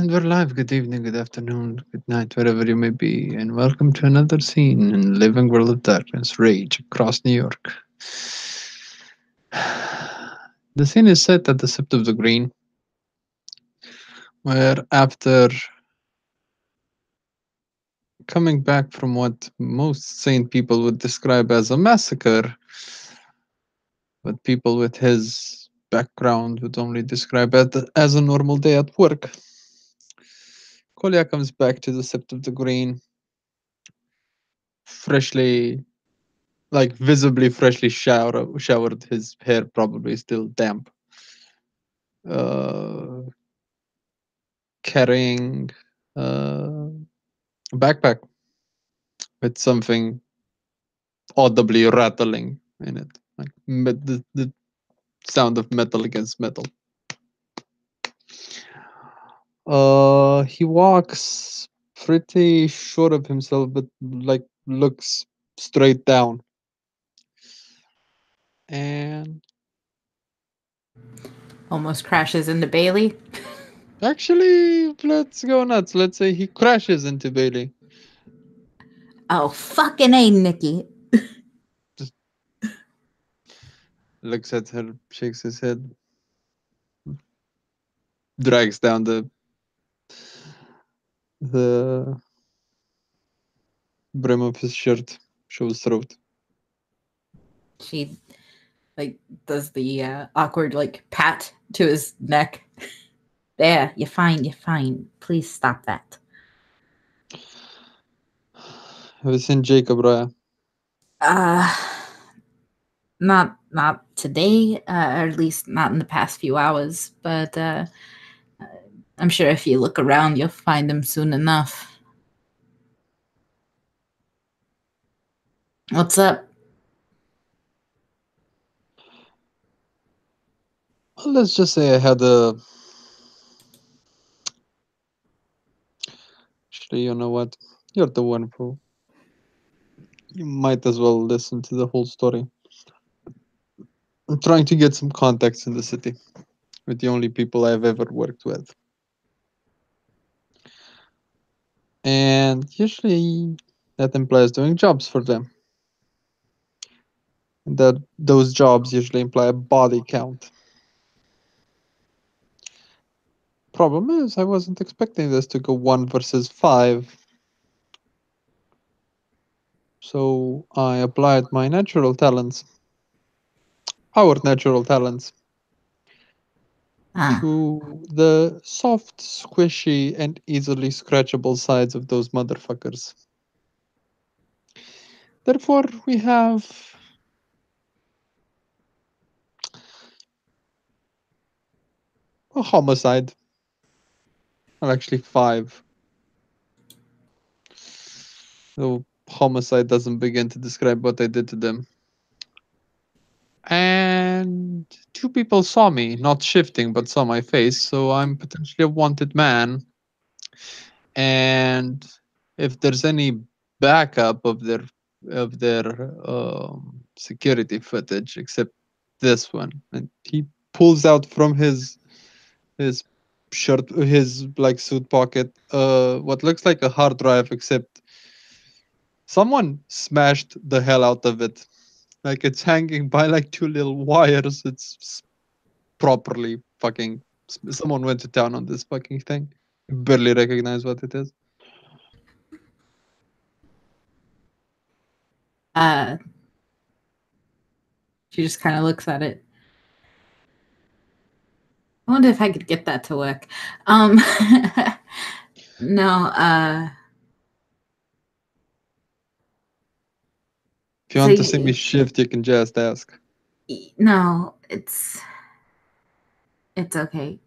And we're live. Good evening, good afternoon, good night, wherever you may be, and welcome to another scene in Living World of Darkness Rage across New York. The scene is set at the Sept of the Green, where after coming back from what most sane people would describe as a massacre, but people with his background would only describe it as a normal day at work, Kolya comes back to the Sept of the Green, freshly, like visibly freshly showered, his hair probably still damp, uh, carrying a backpack with something audibly rattling in it, like the sound of metal against metal. He walks pretty sure of himself, but like looks straight down. And Almost crashes into Bailey. actually, let's go nuts. Let's say he crashes into Bailey. Oh, fucking A, Nikki. Just looks at her, shakes his head, drags down the brim of his shirt, shows throat. She, like, does the awkward, like, pat to his neck. There, you're fine, you're fine. Please stop that. Have you seen Jacob, Raya? Uh, not today, or at least not in the past few hours, but, I'm sure if you look around, you'll find him soon enough. What's up? Well, let's just say I had a. Actually, you know what? You're the one who. You might as well listen to the whole story. I'm trying to get some contacts in the city with the only people I've ever worked with. And usually that implies doing jobs for them. And that those jobs usually imply a body count. Problem is, I wasn't expecting this to go 1 versus 5. So I applied my natural talents, our natural talents, Ah, to the soft, squishy, and easily scratchable sides of those motherfuckers. Therefore, we have a homicide. Well, actually, 5. Though homicide doesn't begin to describe what I did to them. And 2 people saw me, not shifting, but saw my face, so I'm potentially a wanted man. And if there's any backup of their security footage, except this one, and he pulls out from his shirt, his like suit pocket, what looks like a hard drive, except someone smashed the hell out of it. Like it's hanging by like 2 little wires. It's properly fucking. Someone went to town on this fucking thing. Barely recognize what it is. uh, she just kind of looks at it. I wonder if I could get that to work. No, If you so want to see me shift, you can just ask. no, it's okay.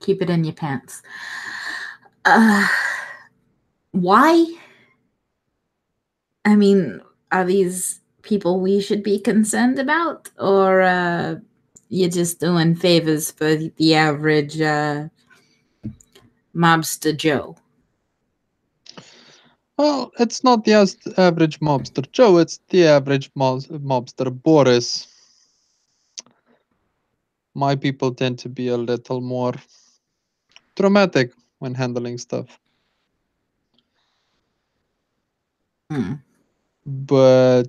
Keep it in your pants. Uh, why? I mean, are these people we should be concerned about, or you're just doing favors for the average mobster Joe? Well, it's not the average mobster Joe, it's the average mobster Boris. My people tend to be a little more dramatic when handling stuff. Hmm. But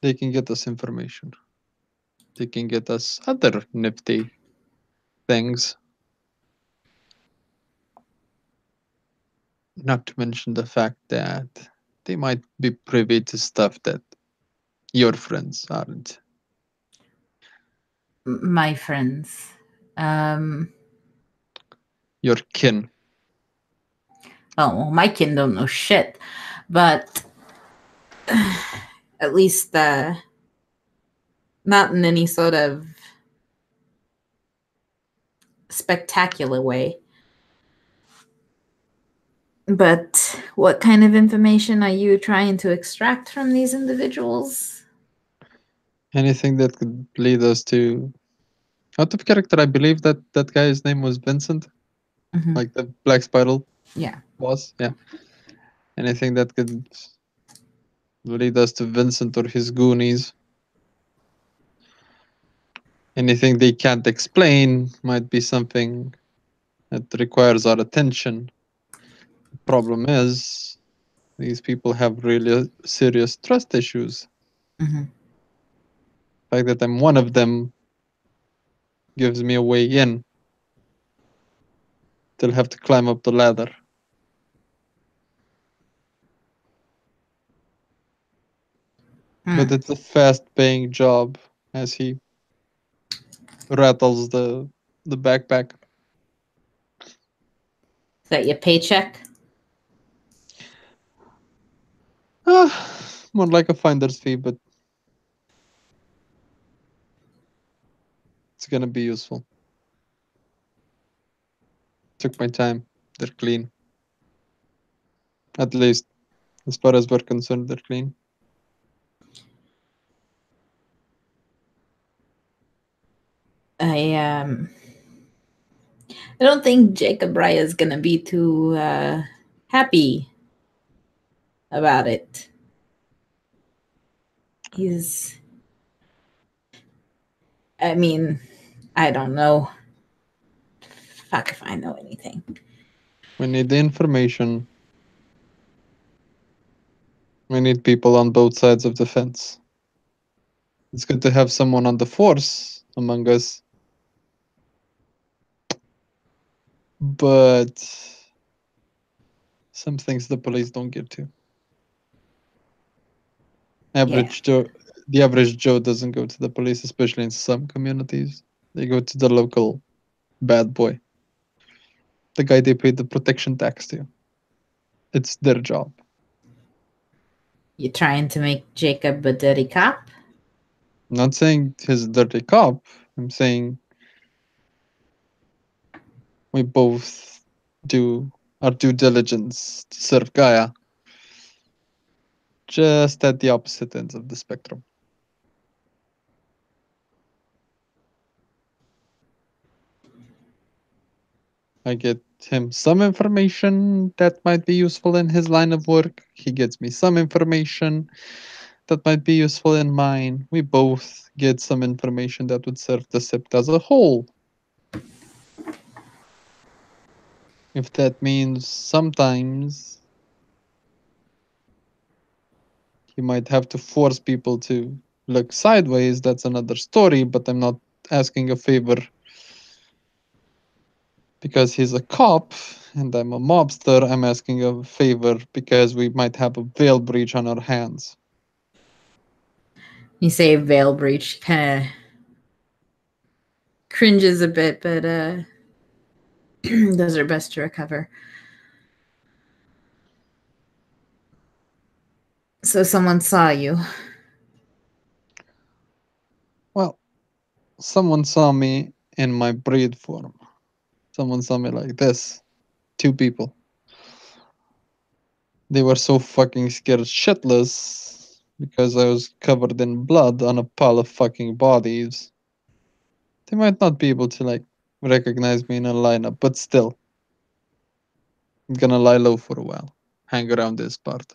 they can get us information. They can get us other nifty things. Not to mention the fact that they might be privy to stuff that your friends aren't. My friends. Um, Your kin. oh, well, my kin don't know shit, but at least not in any sort of spectacular way. But what kind of information are you trying to extract from these individuals? Anything that could lead us to. Out of character, I believe that that guy's name was Vincent, Mm-hmm. like the Black Spiral Yeah. boss. Yeah. Anything that could lead us to Vincent or his Goonies. Anything they can't explain might be something that requires our attention. The problem is, these people have really serious trust issues. Mm-hmm. The fact that I'm one of them gives me a way in. They'll have to climb up the ladder. Hmm. But it's a fast paying job as he rattles the backpack. Is that your paycheck? More like a finder's fee, but it's gonna be useful. Took my time. They're clean. At least as far as we're concerned, they're clean. I I don't think Jacob Raya is gonna be too happy about it. He's, I mean, I don't know. Fuck if I know anything. We need the information. We need people on both sides of the fence. It's good to have someone on the force among us, but some things the police don't get to. Yeah, Average Joe, the average Joe doesn't go to the police, especially in some communities. They go to the local bad boy, the guy they paid the protection tax to. It's their job. you trying to make Jacob a dirty cop? I'm not saying he's a dirty cop. I'm saying we both do our due diligence to serve Gaia, just at the opposite ends of the spectrum. I get him some information that might be useful in his line of work. He gets me some information that might be useful in mine. We both get some information that would serve the SIPT as a whole. If that means sometimes he might have to force people to look sideways, that's another story, but I'm not asking a favor because he's a cop and I'm a mobster. I'm asking a favor because we might have a veil breach on our hands. You say veil breach, kind of cringes a bit, but does her best to recover. So someone saw you. Well, someone saw me in my breed form. Someone saw me like this. Two people. They were so fucking scared shitless because I was covered in blood on a pile of fucking bodies. They might not be able to like recognize me in a lineup, but still, I'm gonna lie low for a while. Hang around this part.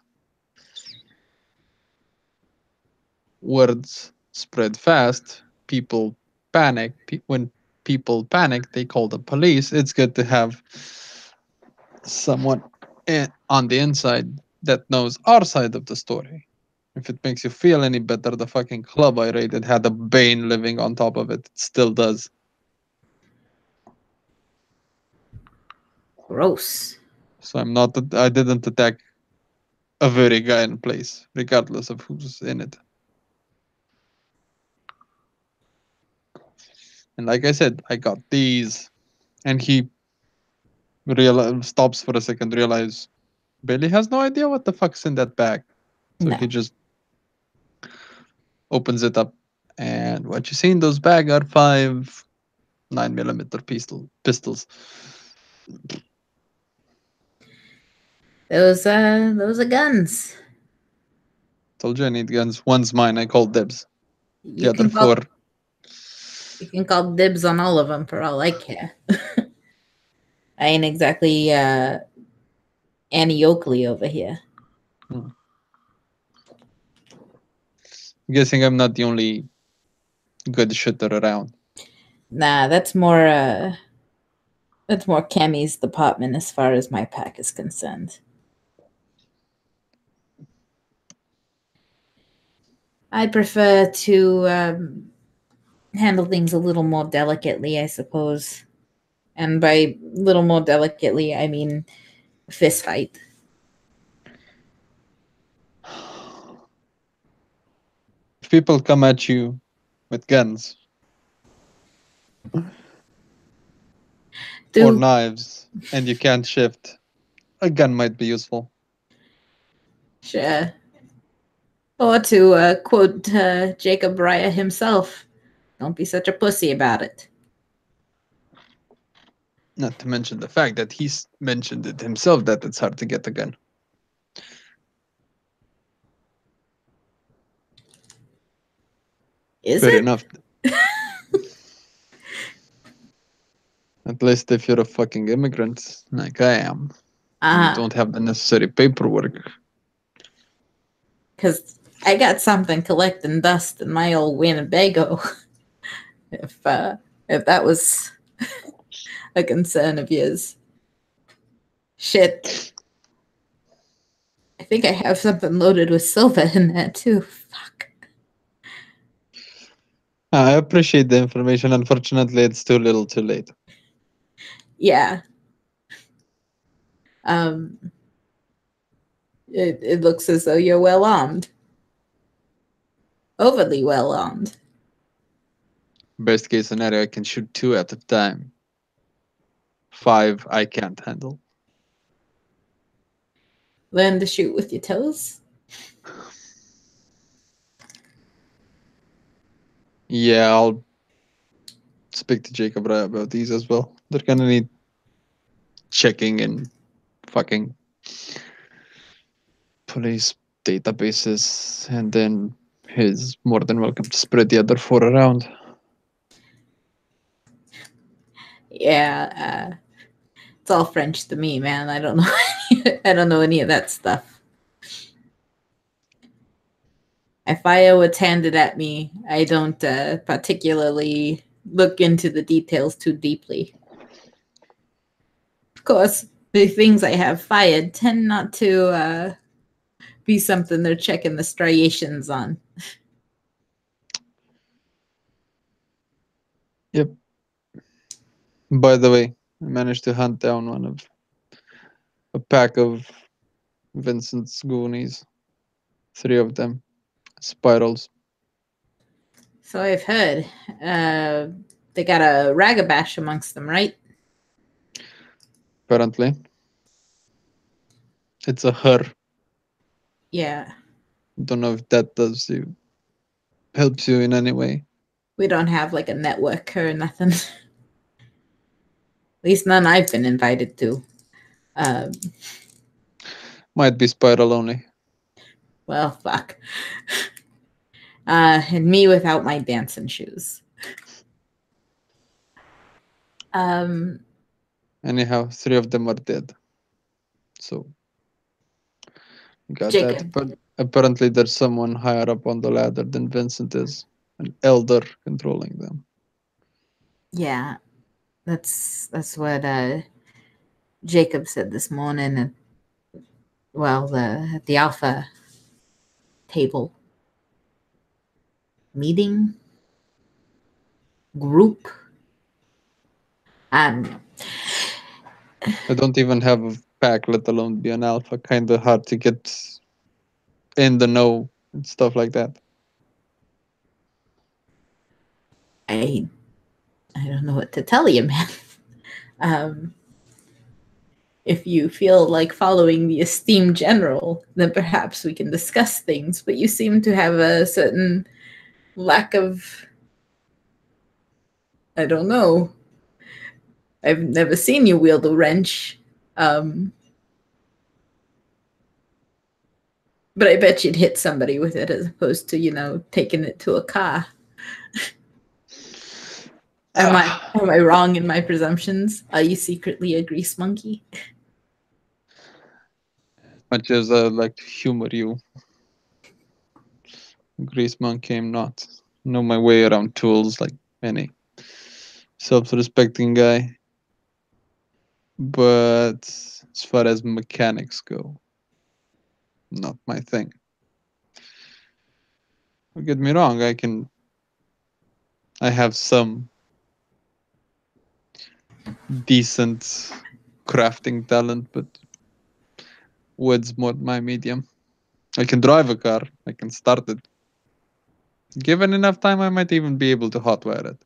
Words spread fast. People panic when people panic, they call the police. It's good to have someone on the inside that knows our side of the story. If it makes you feel any better, the fucking club I raided had a Bane living on top of it. It still does. Gross. So I'm not. I didn't attack a very guy in place, regardless of who's in it. And like I said, I got these, and he stops for a second, realize Billy has no idea what the fuck's in that bag. So he No. just opens it up, and what you see in those bag are 5 9mm pistols. Those are guns. Told you I need guns. One's mine. I called dibs. The You other can four, call you can call dibs on all of them for all I care. I ain't exactly Annie Oakley over here. hmm. I'm guessing I'm not the only good shooter around. Nah, that's more Cammy's department as far as my pack is concerned. I prefer to handle things a little more delicately, I suppose. And by little more delicately, I mean fist fight. If people come at you with guns or Do knives and you can't shift, a gun might be useful. sure. Or to quote Jacob Raya himself, don't be such a pussy about it. Not to mention the fact that he's mentioned it himself that it's hard to get a gun. Is Fair it? enough. At least if you're a fucking immigrant like I am, you Uh, don't have the necessary paperwork. because I got something collecting dust in my old Winnebago. if if that was a concern of yours. Shit. I think I have something loaded with silver in there too. Fuck. I appreciate the information. Unfortunately, it's too little too late. Yeah. Um it looks as though you're well armed. Overly well armed. Best case scenario, I can shoot 2 at a time. 5, I can't handle. Learn to shoot with your toes. Yeah, I'll speak to Jacob Ray about these as well. They're gonna need checking in fucking police databases, and then he's more than welcome to spread the other 4 around. Yeah, it's all French to me, man. I don't know. I don't know any of that stuff. If what's handed at me, I don't particularly look into the details too deeply. Of course, the things I have fired tend not to be something they're checking the striations on. Yep. By the way, I managed to hunt down a pack of Vincent's Goonies. 3 of them. Spirals. So I've heard. They got a ragabash amongst them, right? Apparently. It's a her. Yeah. Don't know if that helps you in any way. We don't have like a network or nothing. At least none I've been invited to. Um, Might be spiral only. well, fuck. And me without my dancing shoes. Um, Anyhow, 3 of them are dead. So got that. Jacob, But apparently there's someone higher up on the ladder than Vincent is. An elder controlling them. Yeah, that's what Jacob said this morning. Well, at the Alpha table meeting group. Um, I don't even have a pack, let alone be an alpha. Kind of hard to get in the know and stuff like that. I I don't know what to tell you, man. Um, if you feel like following the esteemed general, then perhaps we can discuss things. But you seem to have a certain lack of, I don't know. I've never seen you wield a wrench. Um, but I bet you'd hit somebody with it as opposed to, taking it to a car. Am I Ah, am I wrong in my presumptions? Are you secretly a grease monkey? much as I like to humor you, Grease Monkey, I'm not. Know my way around tools like any self-respecting guy. But as far as mechanics go, not my thing. Don't get me wrong, I have some decent crafting talent, but wood's more my medium. I can drive a car, I can start it. Given enough time, I might even be able to hotwire it.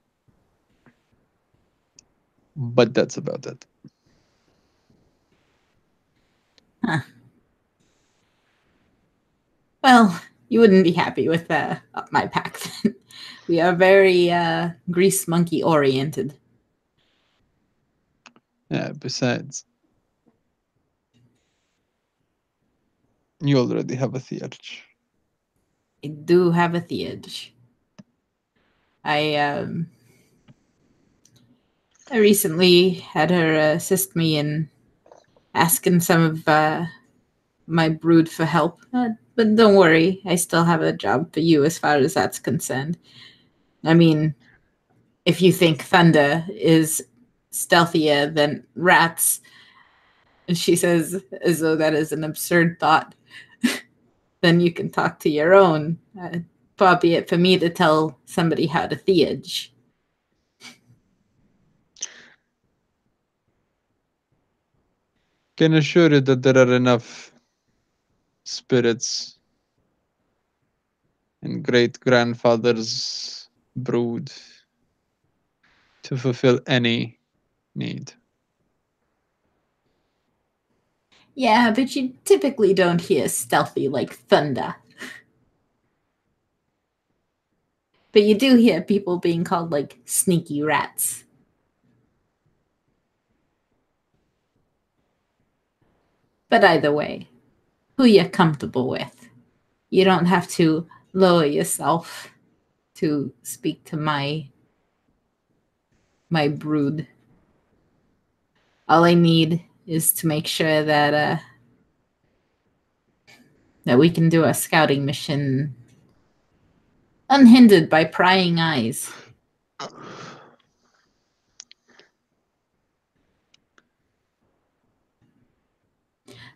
But that's about it. Huh. Well, you wouldn't be happy with my pack then. We are very grease monkey oriented. Yeah, besides, you already have a theurge. I do have a theurge. I I recently had her assist me in asking some of my brood for help. But don't worry, I still have a job for you as far as that's concerned. I mean, if you think thunder is stealthier than rats, and she says as though that is an absurd thought, then you can talk to your own. Far be it for me to tell somebody how to theurge. Can assure you that there are enough spirits in great grandfather's brood to fulfill any need. Yeah, but you typically don't hear stealthy like thunder. But you do hear people being called like sneaky rats. But either way, who you're comfortable with. You don't have to lower yourself to speak to my brood. All I need is to make sure that we can do a scouting mission unhindered by prying eyes.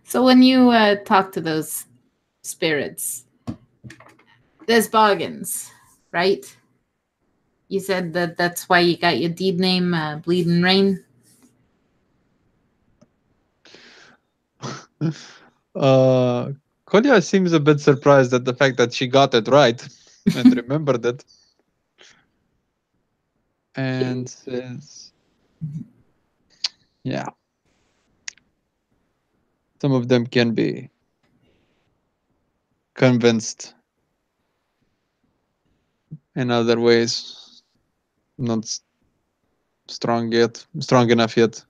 So when you talk to those spirits, there's bargains, right? You said that that's why you got your deed name, Bleeding Rain. Kolya seems a bit surprised at the fact that she got it right and remembered it. And says, yeah, some of them can be convinced in other ways, not strong enough yet,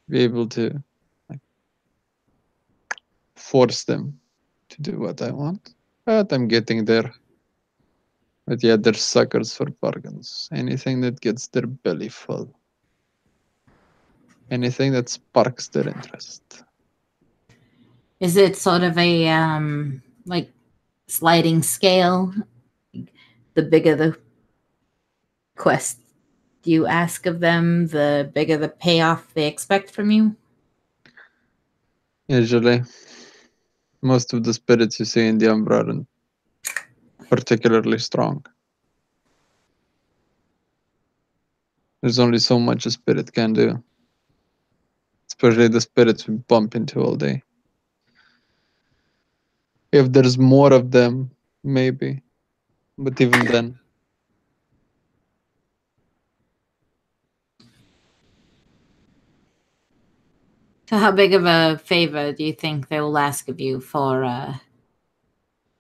be able to like, force them to do what I want. But I'm getting there. But yeah, they're suckers for bargains. Anything that gets their belly full. Anything that sparks their interest. Is it sort of a like sliding scale? The bigger the quest, Do you ask of them, the bigger the payoff they expect from you? Usually, most of the spirits you see in the Umbra aren't particularly strong. There's only so much a spirit can do, especially the spirits we bump into all day. If there's more of them, maybe, but even then, So, how big of a favor do you think they will ask of you for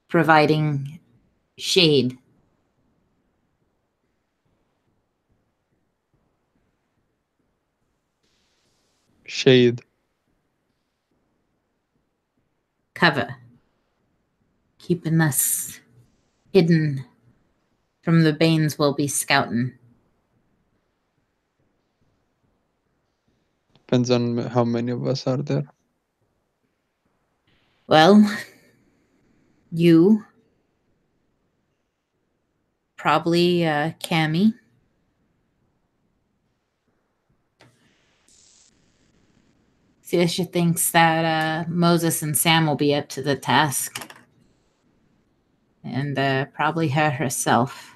providing shade? shade. Cover. Keeping us hidden from the Banes we'll be scouting. Depends on how many of us are there. Well, you, probably Cammy. Siasha thinks that Moses and Sam will be up to the task. And probably her herself.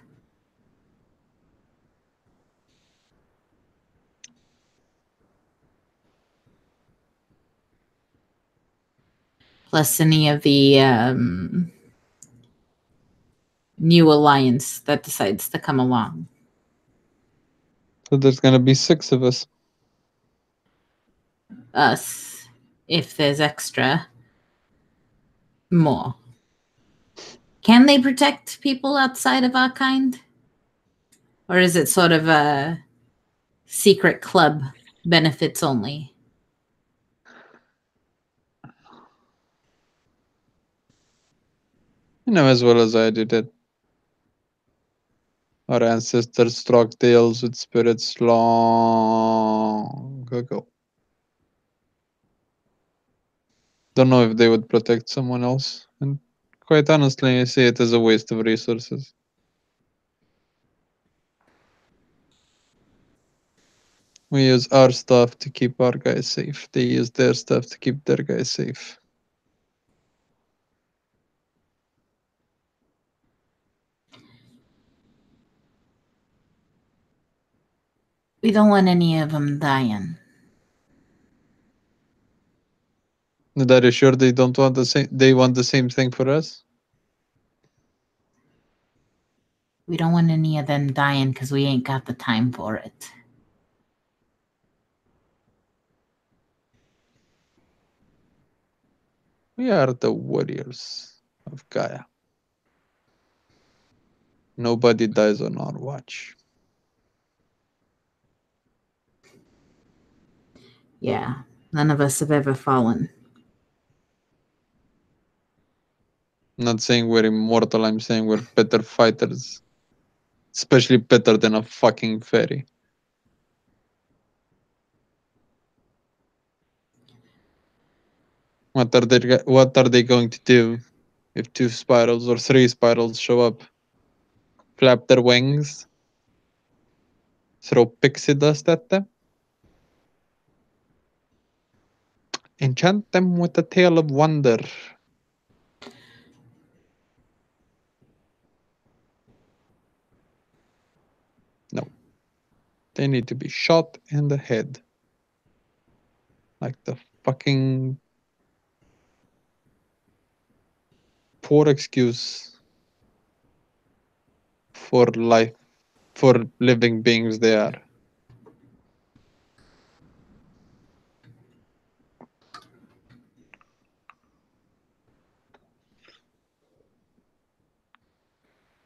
Plus any of the new alliance that decides to come along. So there's gonna be 6 of us. Us, if there's extra, more. Can they protect people outside of our kind? Or is it sort of a secret club, benefits only? You know as well as I do that our ancestors struck deals with spirits long ago. Don't know if they would protect someone else, and quite honestly, I see it as a waste of resources. We use our stuff to keep our guys safe. They use their stuff to keep their guys safe. We don't want any of them dying. Are you sure they don't want the same? They want the same thing for us? We don't want any of them dying because we ain't got the time for it. We are the warriors of Gaia. Nobody dies on our watch. Yeah, none of us have ever fallen. I'm not saying we're immortal, I'm saying we're better fighters. Especially better than a fucking fairy. What are they going to do if 2 spirals or 3 spirals show up? Flap their wings? Throw pixie dust at them? Enchant them with a tale of wonder. No. They need to be shot in the head. Like the fucking poor excuse for life, for living beings they are.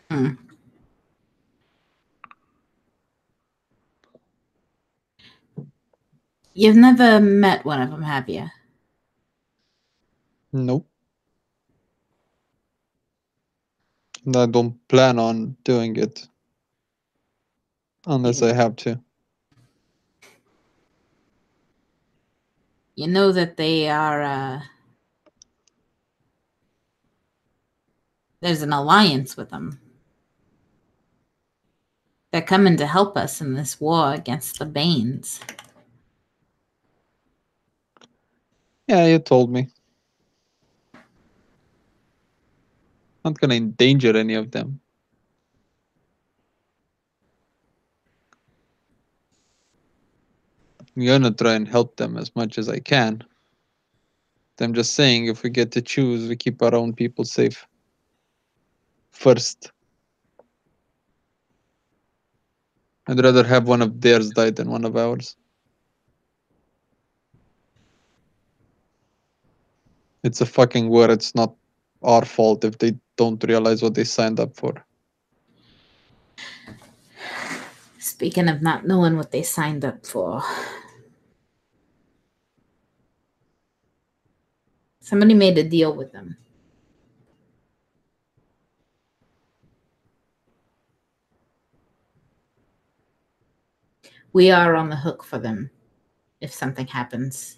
Hmm. You've never met one of them, have you? Nope. And I don't plan on doing it. Unless I have to. You know that they are, there's an alliance with them. They're coming to help us in this war against the Banes. Yeah, you told me. Not gonna endanger any of them. I'm gonna try and help them as much as I can. I'm just saying, if we get to choose, we keep our own people safe first. I'd rather have one of theirs die than one of ours. It's a fucking war. It's not our fault if they don't realize what they signed up for. Speaking of not knowing what they signed up for, somebody made a deal with them. We are on the hook for them if something happens.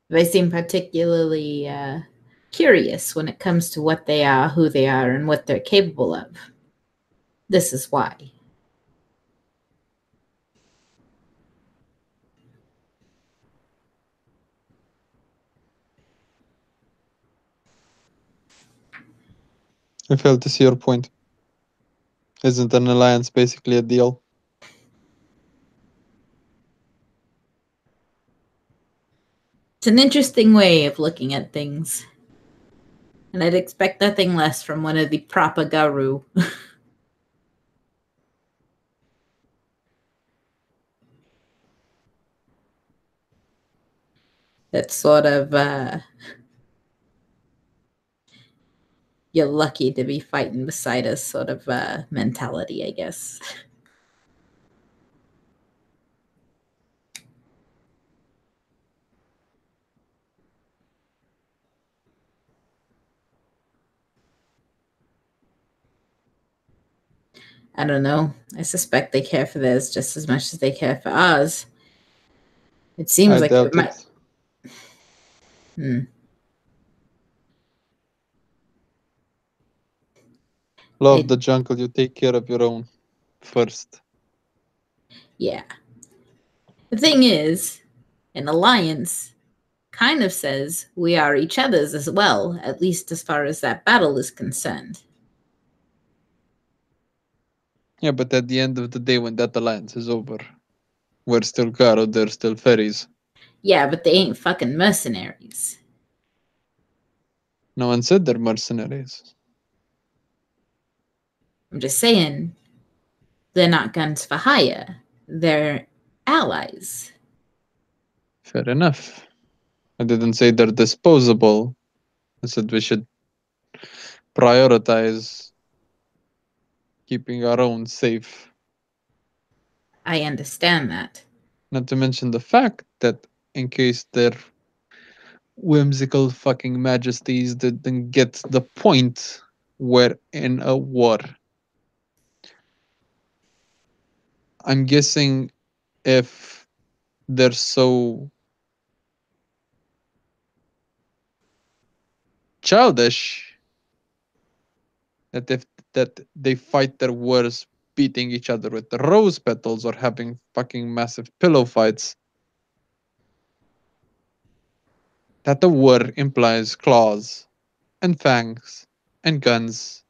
They seem particularly curious when it comes to what they are, who they are, and what they're capable of. This is why. I fail to see your point. Isn't an alliance basically a deal? It's an interesting way of looking at things. And I'd expect nothing less from one of the proper Garu. That's sort of, you're lucky to be fighting beside us sort of mentality, I guess. I don't know. I suspect they care for theirs just as much as they care for ours. It seems I like doubt it it. Hmm. Law of the jungle, you take care of your own first. Yeah. The thing is, an alliance kind of says we are each other's as well, at least as far as that battle is concerned. Yeah, but at the end of the day, when that alliance is over, we're still Garo, they're still fairies. Yeah, but they ain't fucking mercenaries. No one said they're mercenaries. I'm just saying, they're not guns for hire. They're allies. Fair enough. I didn't say they're disposable. I said we should prioritize keeping our own safe. I understand that. Not to mention the fact that in case their whimsical fucking majesties didn't get the point, we're in a war. I'm guessing if they're so childish that if that they fight their wars beating each other with the rose petals or having fucking massive pillow fights, that the war implies claws and fangs and guns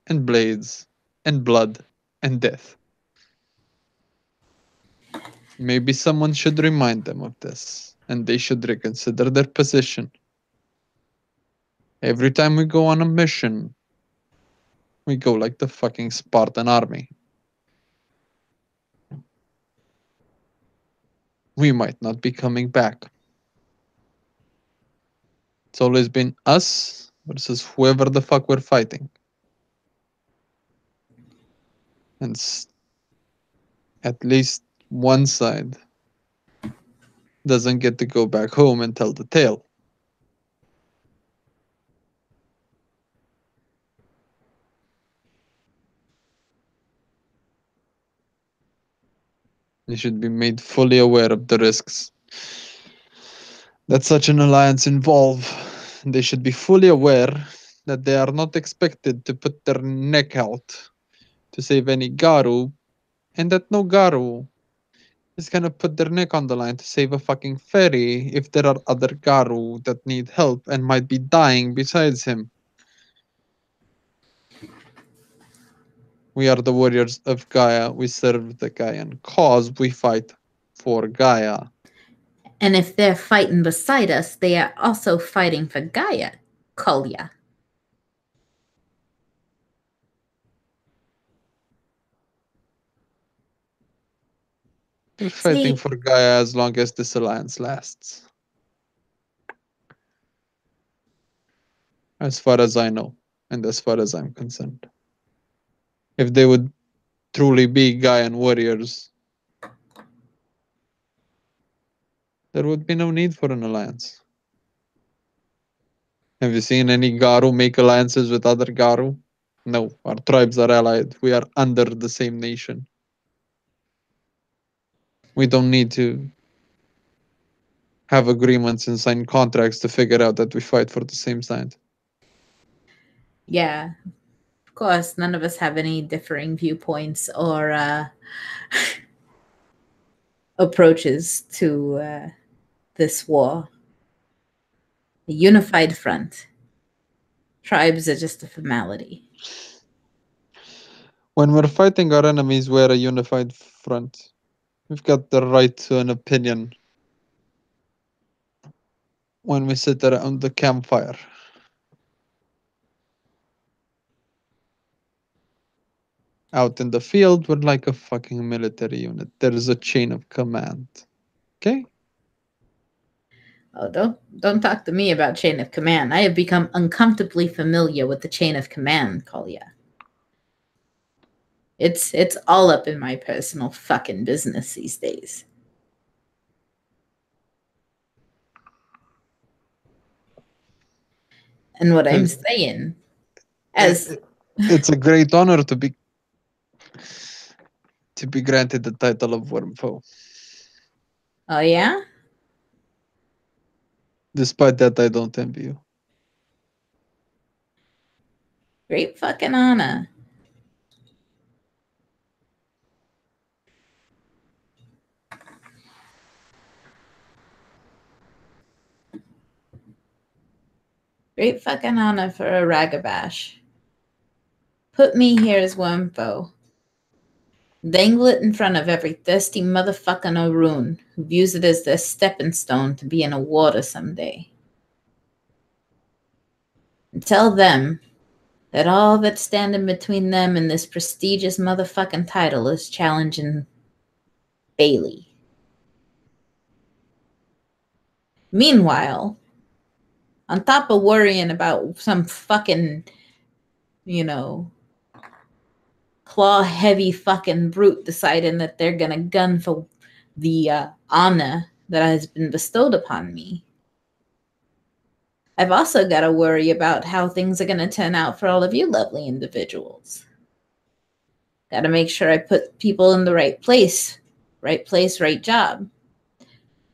and blades and blood and death. Maybe someone should remind them of this, and they should reconsider their position. Every time we go on a mission, we go like the fucking Spartan army. We might not be coming back. It's always been us versus whoever the fuck we're fighting. And at least one side doesn't get to go back home and tell the tale. They should be made fully aware of the risks that such an alliance involve. They should be fully aware that they are not expected to put their neck out to save any Garu, and that no Garu is gonna put their neck on the line to save a fucking fairy if there are other Garu that need help and might be dying besides him. We are the warriors of Gaia. We serve the Gaian cause. We fight for Gaia. And if they're fighting beside us, they are also fighting for Gaia, Kolya. We're fighting See, for Gaia as long as this alliance lasts. As far as I know, and as far as I'm concerned. If they would truly be Gaian warriors, there would be no need for an alliance. Have you seen any Garu make alliances with other Garu? No, our tribes are allied. We are under the same nation. We don't need to have agreements and sign contracts to figure out that we fight for the same side. yeah, of course, none of us have any differing viewpoints or approaches to this war. A unified front. Tribes are just a formality. When we're fighting our enemies, we're a unified front. We've got the right to an opinion when we sit around the campfire. Out in the field, we're like a fucking military unit. There is a chain of command. Okay? Oh, don't talk to me about chain of command. I have become uncomfortably familiar with the chain of command, Kolya. It's all up in my personal fucking business these days. And what I'm saying, as It's a great honor to be granted the title of Wormfoe. oh yeah, Despite that, I don't envy you. great fucking honor. Great fucking honor for a ragabash. Put me here as Wormfoe. Dangle it in front of every thirsty motherfucking Orun who views it as their stepping stone to be in a water someday. And tell them that all that's standing between them and this prestigious motherfucking title is challenging Bailey. Meanwhile, on top of worrying about some fucking, claw heavy fucking brute deciding that they're gonna gun for the honor that has been bestowed upon me, I've also got to worry about how things are going to turn out for all of you lovely individuals. Got to make sure I put people in the right place, right job.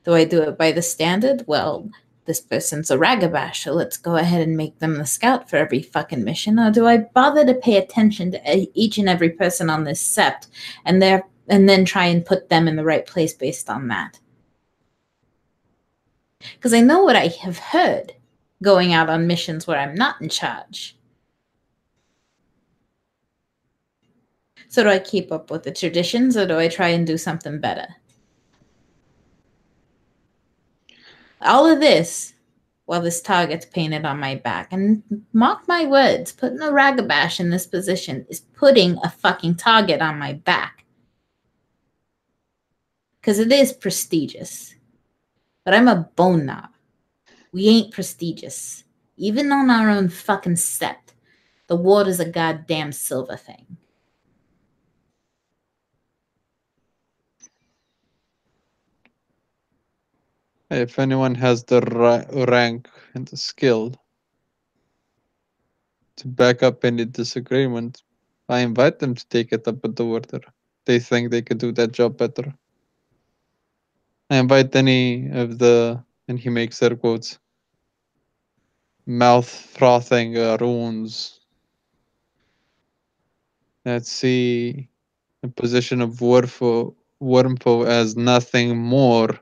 Do I do it by the standard? Well, this person's a ragabash, so let's go ahead and make them the scout for every fucking mission. Or do I bother to pay attention to each and every person on this sept and then try and put them in the right place based on that? Because I know what I have heard going out on missions where I'm not in charge. So do I keep up with the traditions or do I try and do something better? All of this while this target's painted on my back. And mark my words, putting a ragabash in this position is putting a fucking target on my back. Because it is prestigious. But I'm a bone knob. We ain't prestigious. Even on our own fucking sept, the water's a goddamn silver thing. If anyone has the rank and the skill to back up any disagreement, I invite them to take it up with the order. They think they could do that job better. I invite any of the, and he makes air quotes, mouth frothing runes. Let's see. A position of Wormful as nothing more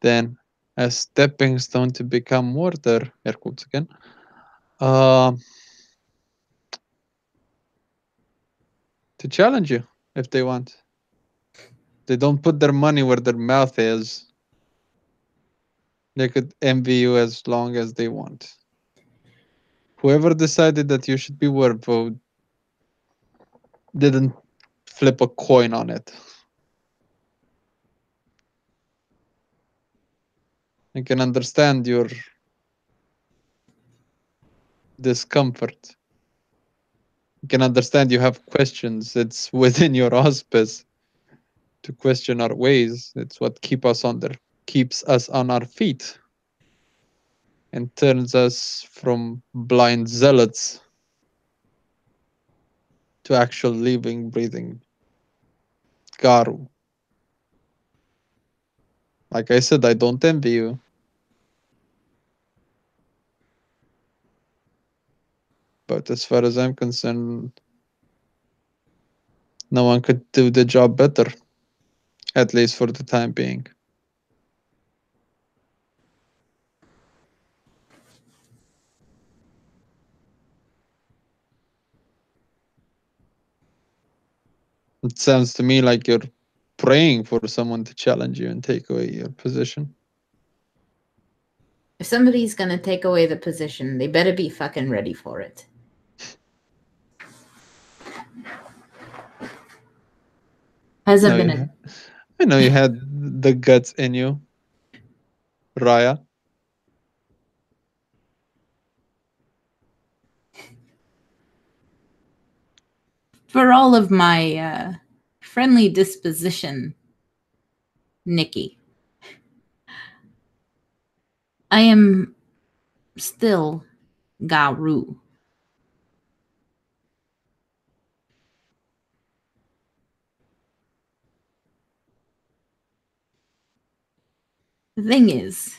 than a stepping stone to become mortar. Air quotes again. To challenge you if they want. They don't put their money where their mouth is. They could envy you as long as they want. Whoever decided that you should be Wervo didn't flip a coin on it. I can understand your discomfort. I can understand you have questions. It's within your auspice to question our ways. It's what keeps us on our feet and turns us from blind zealots to actual living, breathing Garu. Like I said, I don't envy you. But as far as I'm concerned, no one could do the job better, at least for the time being. It sounds to me like you're praying for someone to challenge you and take away your position. If somebody's gonna take away the position, they better be fucking ready for it. Hasn't been a I know you had the guts in you, Raya. for all of my friendly disposition, Nikki. I am still Garu. The thing is,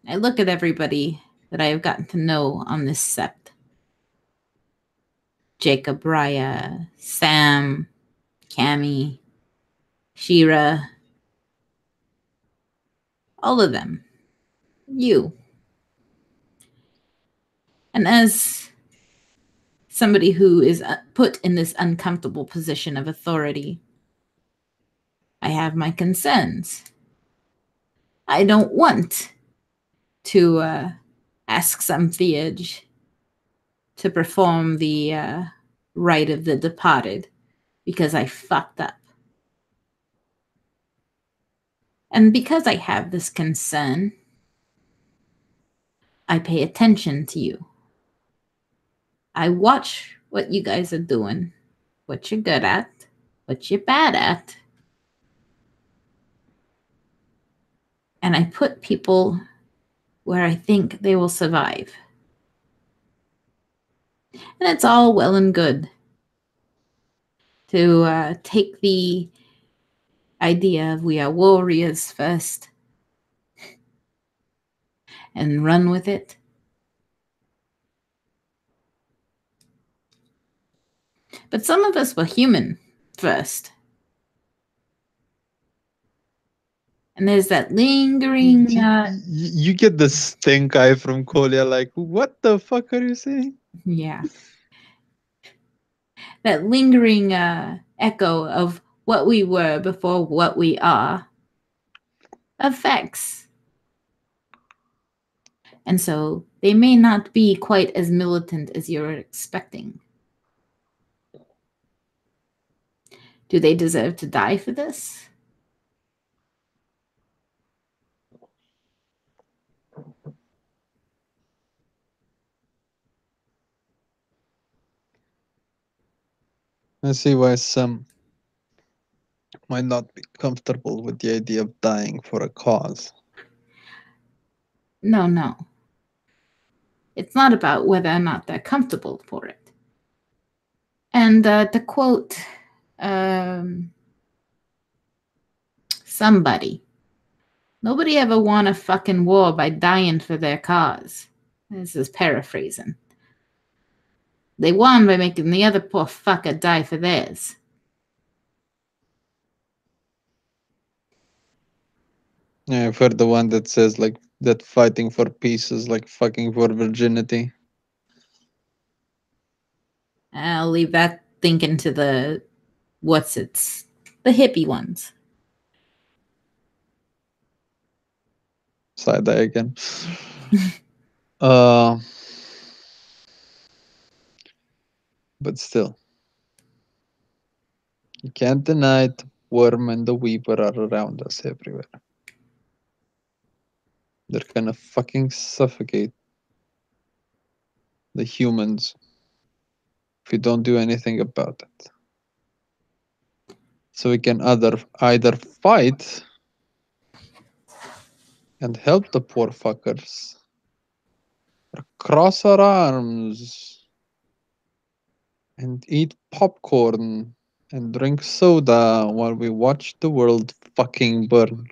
I look at everybody that I have gotten to know on this sept. Jacob, Raya, Sam, Cammy, Shira, all of them. You. And as somebody who is put in this uncomfortable position of authority, I have my concerns. I don't want to ask some theurge to perform the rite of the departed because I fucked up. And because I have this concern, I pay attention to you. I watch what you guys are doing, what you're good at, what you're bad at. And I put people where I think they will survive. And it's all well and good to take the idea of we are warriors first and run with it. But some of us were human first. And there's that lingering... You get the stink eye from Kolya, like, what the fuck are you saying? Yeah. That lingering echo of what we were before what we are affects. And so they may not be quite as militant as you're expecting. Do they deserve to die for this? I see why some might not be comfortable with the idea of dying for a cause. No. It's not about whether or not they're comfortable for it. And to quote somebody, nobody ever won a fucking war by dying for their cause. This is paraphrasing. They won by making the other poor fucker die for theirs. Yeah, I've heard the one that says like that fighting for peace is like fucking for virginity. I'll leave that thinking to the the hippie ones. Side eye again. uh, but still, you can't deny the worm and the weaver are around us everywhere. They're gonna fucking suffocate the humans if we don't do anything about it. So we can either fight and help the poor fuckers, or cross our arms and eat popcorn and drink soda while we watch the world fucking burn.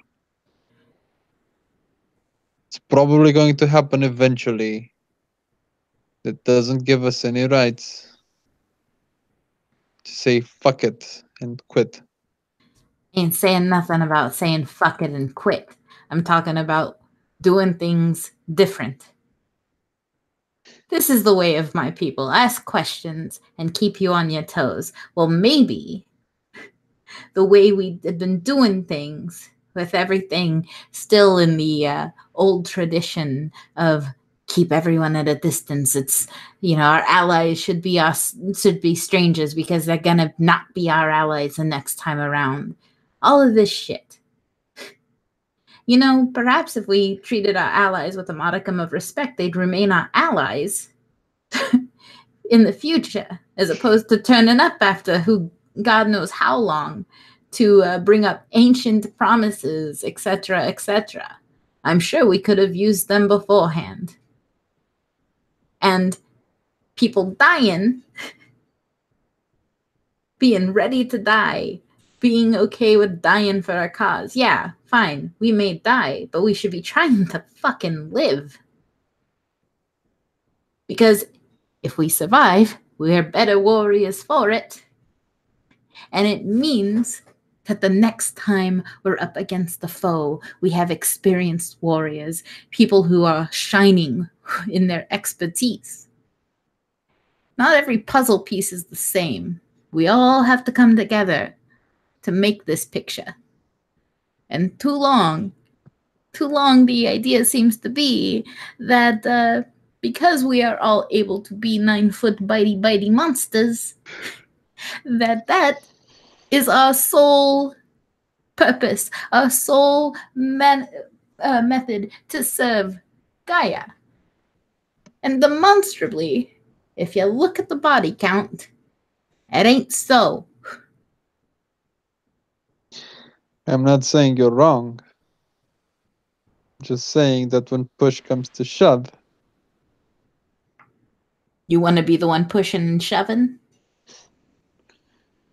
It's probably going to happen eventually. That doesn't give us any rights to say fuck it and quit. Ain't saying nothing about saying fuck it and quit. I'm talking about doing things different. This is the way of my people. Ask questions and keep you on your toes. Well, maybe the way we have been doing things, with everything still in the old tradition of keep everyone at a distance. It's, our allies should be strangers because they're gonna not be our allies the next time around. All of this shit. Perhaps if we treated our allies with a modicum of respect, they'd remain our allies in the future, as opposed to turning up after who God knows how long to bring up ancient promises, etc., etc. I'm sure we could have used them beforehand. And people dying, being ready to die, being okay with dying for our cause. Yeah, fine, we may die, but we should be trying to fucking live. Because if we survive, we're better warriors for it. And it means that the next time we're up against the foe, we have experienced warriors, people who are shining in their expertise. Not every puzzle piece is the same. We all have to come together to make this picture. And too long, the idea seems to be that because we are all able to be 9-foot bitey monsters, that is our sole purpose, our sole method to serve Gaia. And demonstrably, if you look at the body count, it ain't so. I'm not saying you're wrong. I'm just saying that when push comes to shove, You want to be the one pushing and shoving?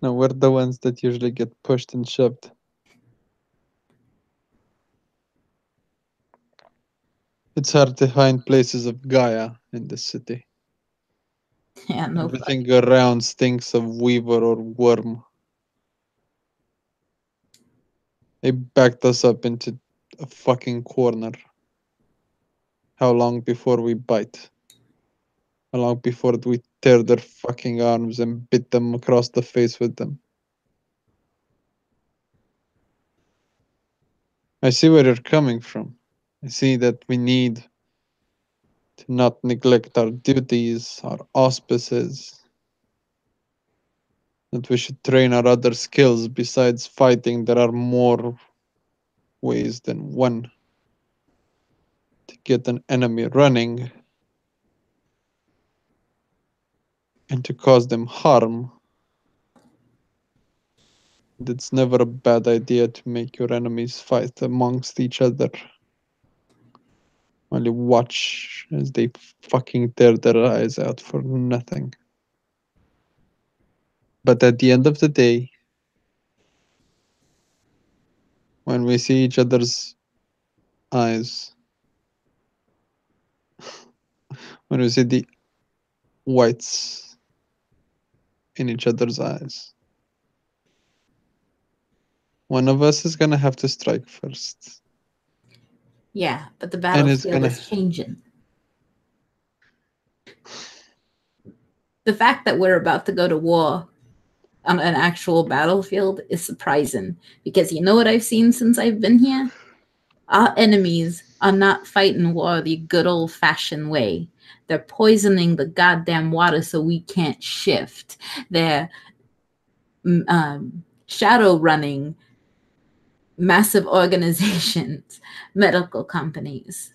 no, we're the ones that usually get pushed and shoved. It's hard to find places of Gaia in this city. Yeah, no Everything fucking. around stinks of weaver or worm. They backed us up into a fucking corner. How long before we bite? How long before we tear their fucking arms and beat them across the face with them? I see where you're coming from. I see that we need to not neglect our duties, our auspices, that we should train our other skills besides fighting. There are more ways than one to get an enemy running and to cause them harm. It's never a bad idea to make your enemies fight amongst each other while you watch as they fucking tear their eyes out for nothing. But at the end of the day, when we see each other's eyes, when we see the whites in each other's eyes. One of us is gonna have to strike first. Yeah, but the And it's battlefield gonna. is changing. The fact that we're about to go to war on an actual battlefield is surprising, because you know what I've seen since I've been here? Our enemies are not fighting war the good old fashioned way. They're poisoning the goddamn water so we can't shift. They're shadow running massive organizations, medical companies.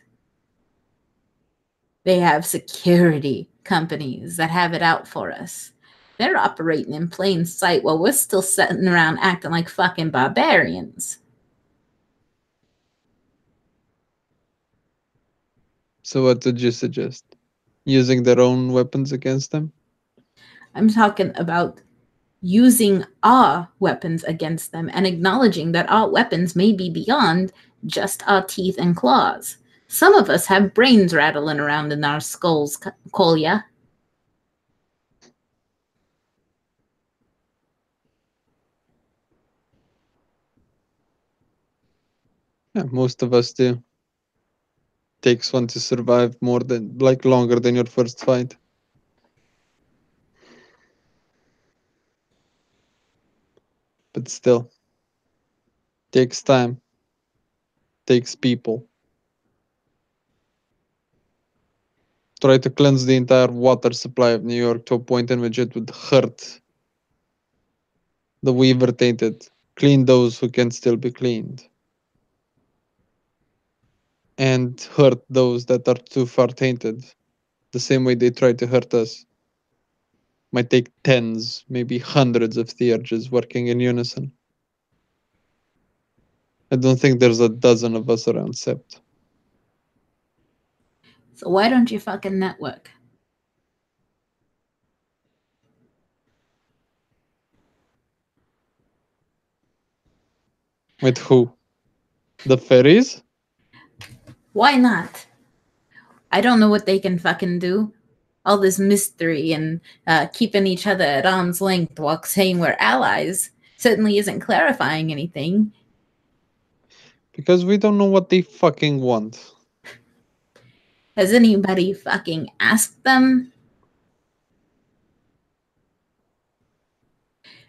They have security companies that have it out for us. They're operating in plain sight while we're still sitting around acting like fucking barbarians. So what did you suggest? Using their own weapons against them? I'm talking about using our weapons against them and acknowledging that our weapons may be beyond just our teeth and claws. Some of us have brains rattling around in our skulls, Kolya. Yeah, most of us do. Takes one to survive more than, like, longer than your first fight. But still, takes time, takes people. Try to cleanse the entire water supply of New York to a point in which it would hurt the weaver tainted. Clean those who can still be cleaned. And hurt those that are too far tainted. The same way they try to hurt us. Might take tens, maybe hundreds of theurges working in unison. I don't think there's a dozen of us around Sept. So why don't you fucking network? With who? The fairies? Why not? I don't know what they can fucking do. All this mystery and keeping each other at arm's length while saying we're allies certainly isn't clarifying anything. Because we don't know what they fucking want. Has anybody fucking asked them?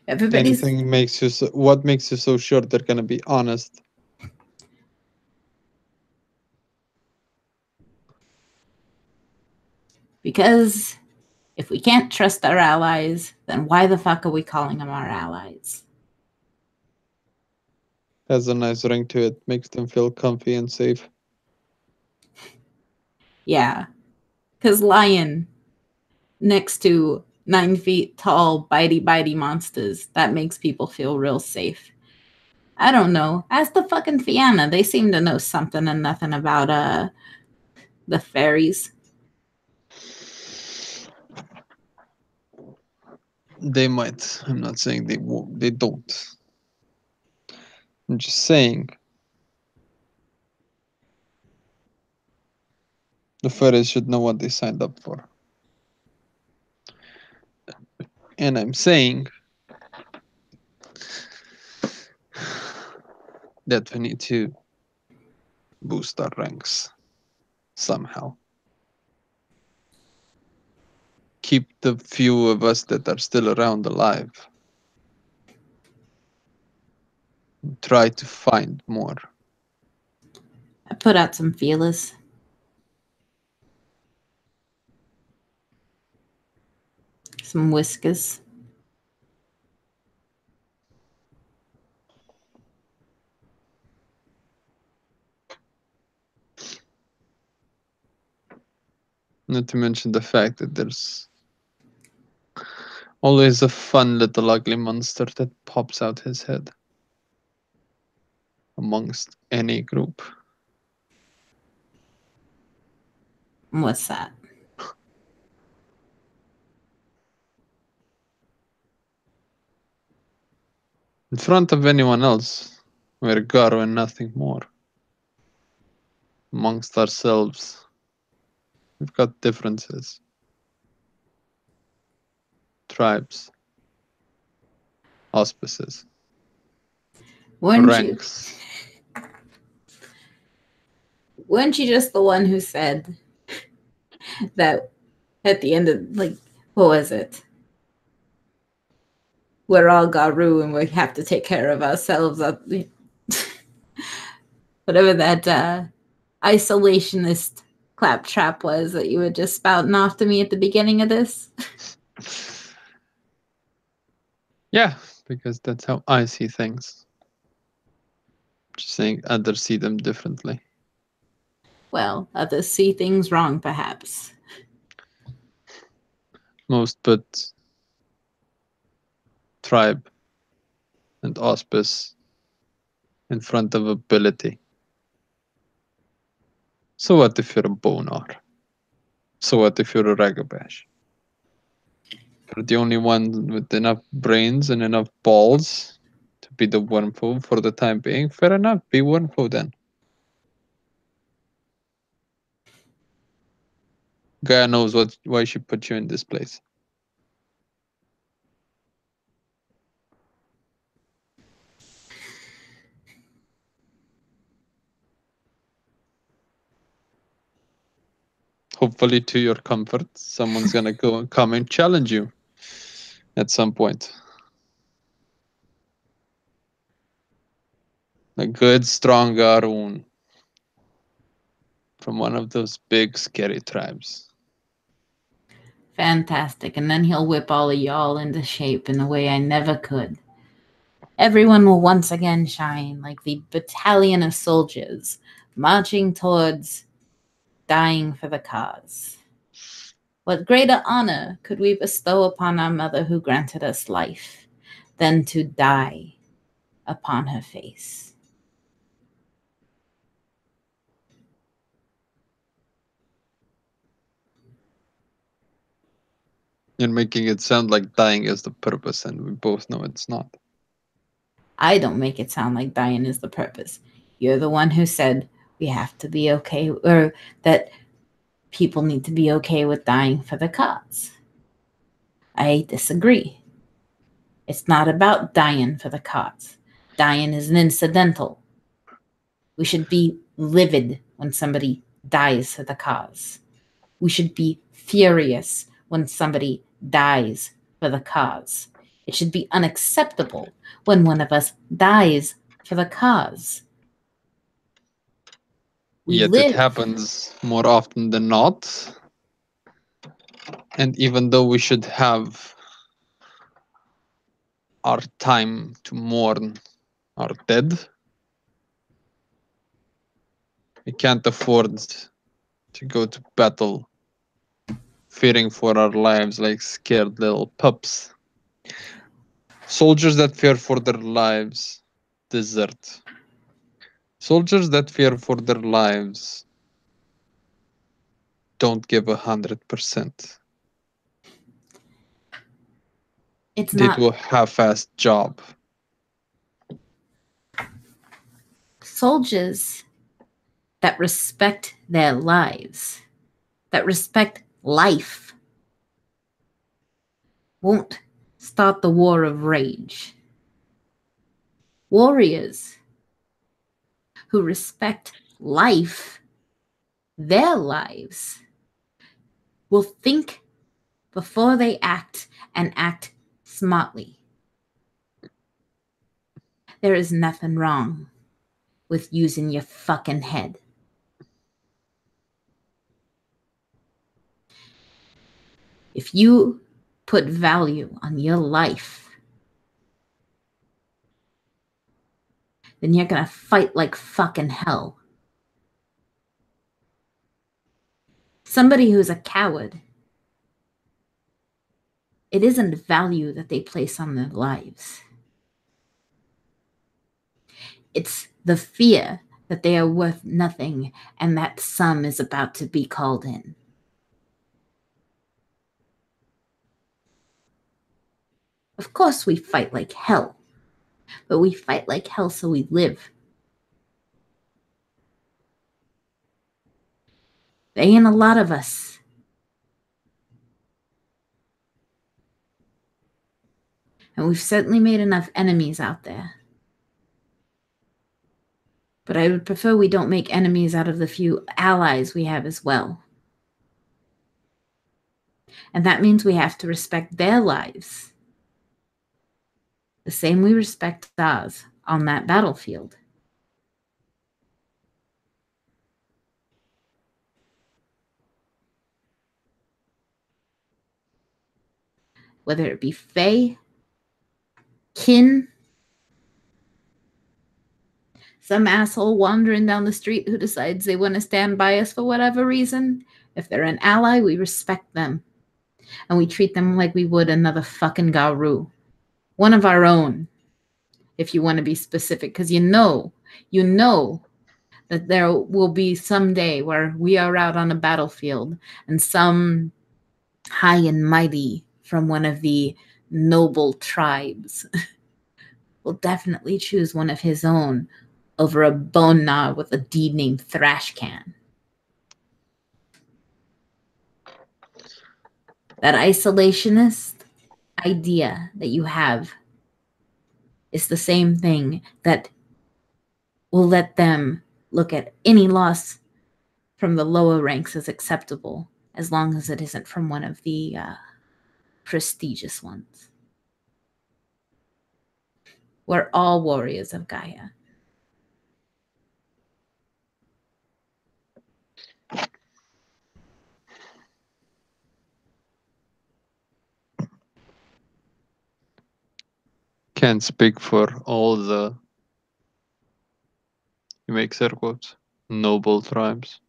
Everybody's Anything makes you so, what makes you so sure they're gonna be honest? because if we can't trust our allies, then why the fuck are we calling them our allies? Has a nice ring to it, makes them feel comfy and safe. Yeah, because lion next to 9 feet tall, bitey monsters, that makes people feel real safe. I don't know. Ask the fucking Fianna. They seem to know something and nothing about the fairies. They might. I'm not saying they won't. They don't. I'm just saying the fairies should know what they signed up for. And I'm saying that we need to boost our ranks somehow. Keep the few of us that are still around alive. Try to find more. I put out some feelers. Some whiskers. Not to mention the fact that there's always a fun little ugly monster that pops out his head amongst any group. What's that? In front of anyone else, we're Garo and nothing more. Amongst ourselves, We've got differences. Tribes, auspices, Weren't you? ranks. Weren't you just the one who said that at the end of, like, what was it? We're all Garu and we have to take care of ourselves. Whatever that isolationist claptrap was that you were just spouting off to me at the beginning of this. Yeah, because that's how I see things. Just saying others see them differently. Well, others see things wrong, perhaps. Most put tribe and auspice in front of ability. So what if you're a bonar? So what if you're a ragabash? You're the only one with enough brains and enough balls to be the wormhole for the time being. Fair enough, be wormhole then. Gaia knows why she put you in this place. Hopefully, to your comfort, someone's gonna come and challenge you at some point. A good, strong Garun from one of those big, scary tribes. Fantastic. And then he'll whip all of y'all into shape in a way I never could. Everyone will once again shine like the battalion of soldiers marching towards dying for the cause. What greater honor could we bestow upon our mother who granted us life than to die upon her face? You're making it sound like dying is the purpose, and we both know it's not. I don't make it sound like dying is the purpose. You're the one who said we have to be okay, or that people need to be okay with dying for the cause. I disagree. It's not about dying for the cause. Dying is an incidental. We should be livid when somebody dies for the cause. We should be furious when somebody dies for the cause. It should be unacceptable when one of us dies for the cause. We Yet it live. happens more often than not. And even though we should have our time to mourn our dead, we can't afford to go to battle fearing for our lives like scared little pups. Soldiers that fear for their lives desert. Soldiers that fear for their lives don't give 100%. It's They not do a half-assed job. soldiers that respect their lives, that respect life, won't start the war of rage. Warriors who respect life, their lives, will think before they act and act smartly. There is nothing wrong with using your fucking head. If you put value on your life, then you're gonna fight like fucking hell. Somebody who's a coward, it isn't value that they place on their lives. It's the fear that they are worth nothing and that sum is about to be called in. Of course, we fight like hell, but we fight like hell so we live. There ain't a lot of us. And we've certainly made enough enemies out there. But I would prefer we don't make enemies out of the few allies we have as well. And that means we have to respect their lives the same we respect ours on that battlefield. Whether it be Fae, kin, some asshole wandering down the street who decides they want to stand by us for whatever reason. If they're an ally, we respect them. And we treat them like we would another fucking Garu. One of our own, if you want to be specific. Because you know that there will be some day where we are out on a battlefield and some high and mighty from one of the noble tribes will definitely choose one of his own over a bone gnaw with a deed named Thrash Can. That isolationist idea that you have is the same thing that will let them look at any loss from the lower ranks as acceptable, as long as it isn't from one of the prestigious ones. We're all warriors of Gaia. Can't speak for all the, you make air quotes, noble tribes.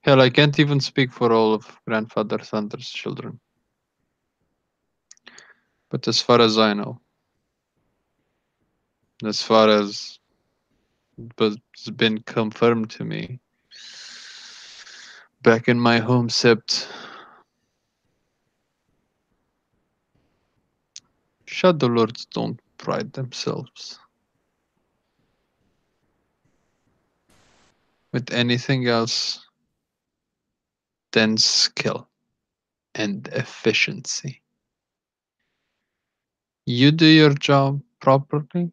Hell, I can't even speak for all of Grandfather Thunder's children. But as far as I know, as far as has been confirmed to me, back in my home sept, Shadow Lords don't pride themselves with anything else than skill and efficiency. You do your job properly,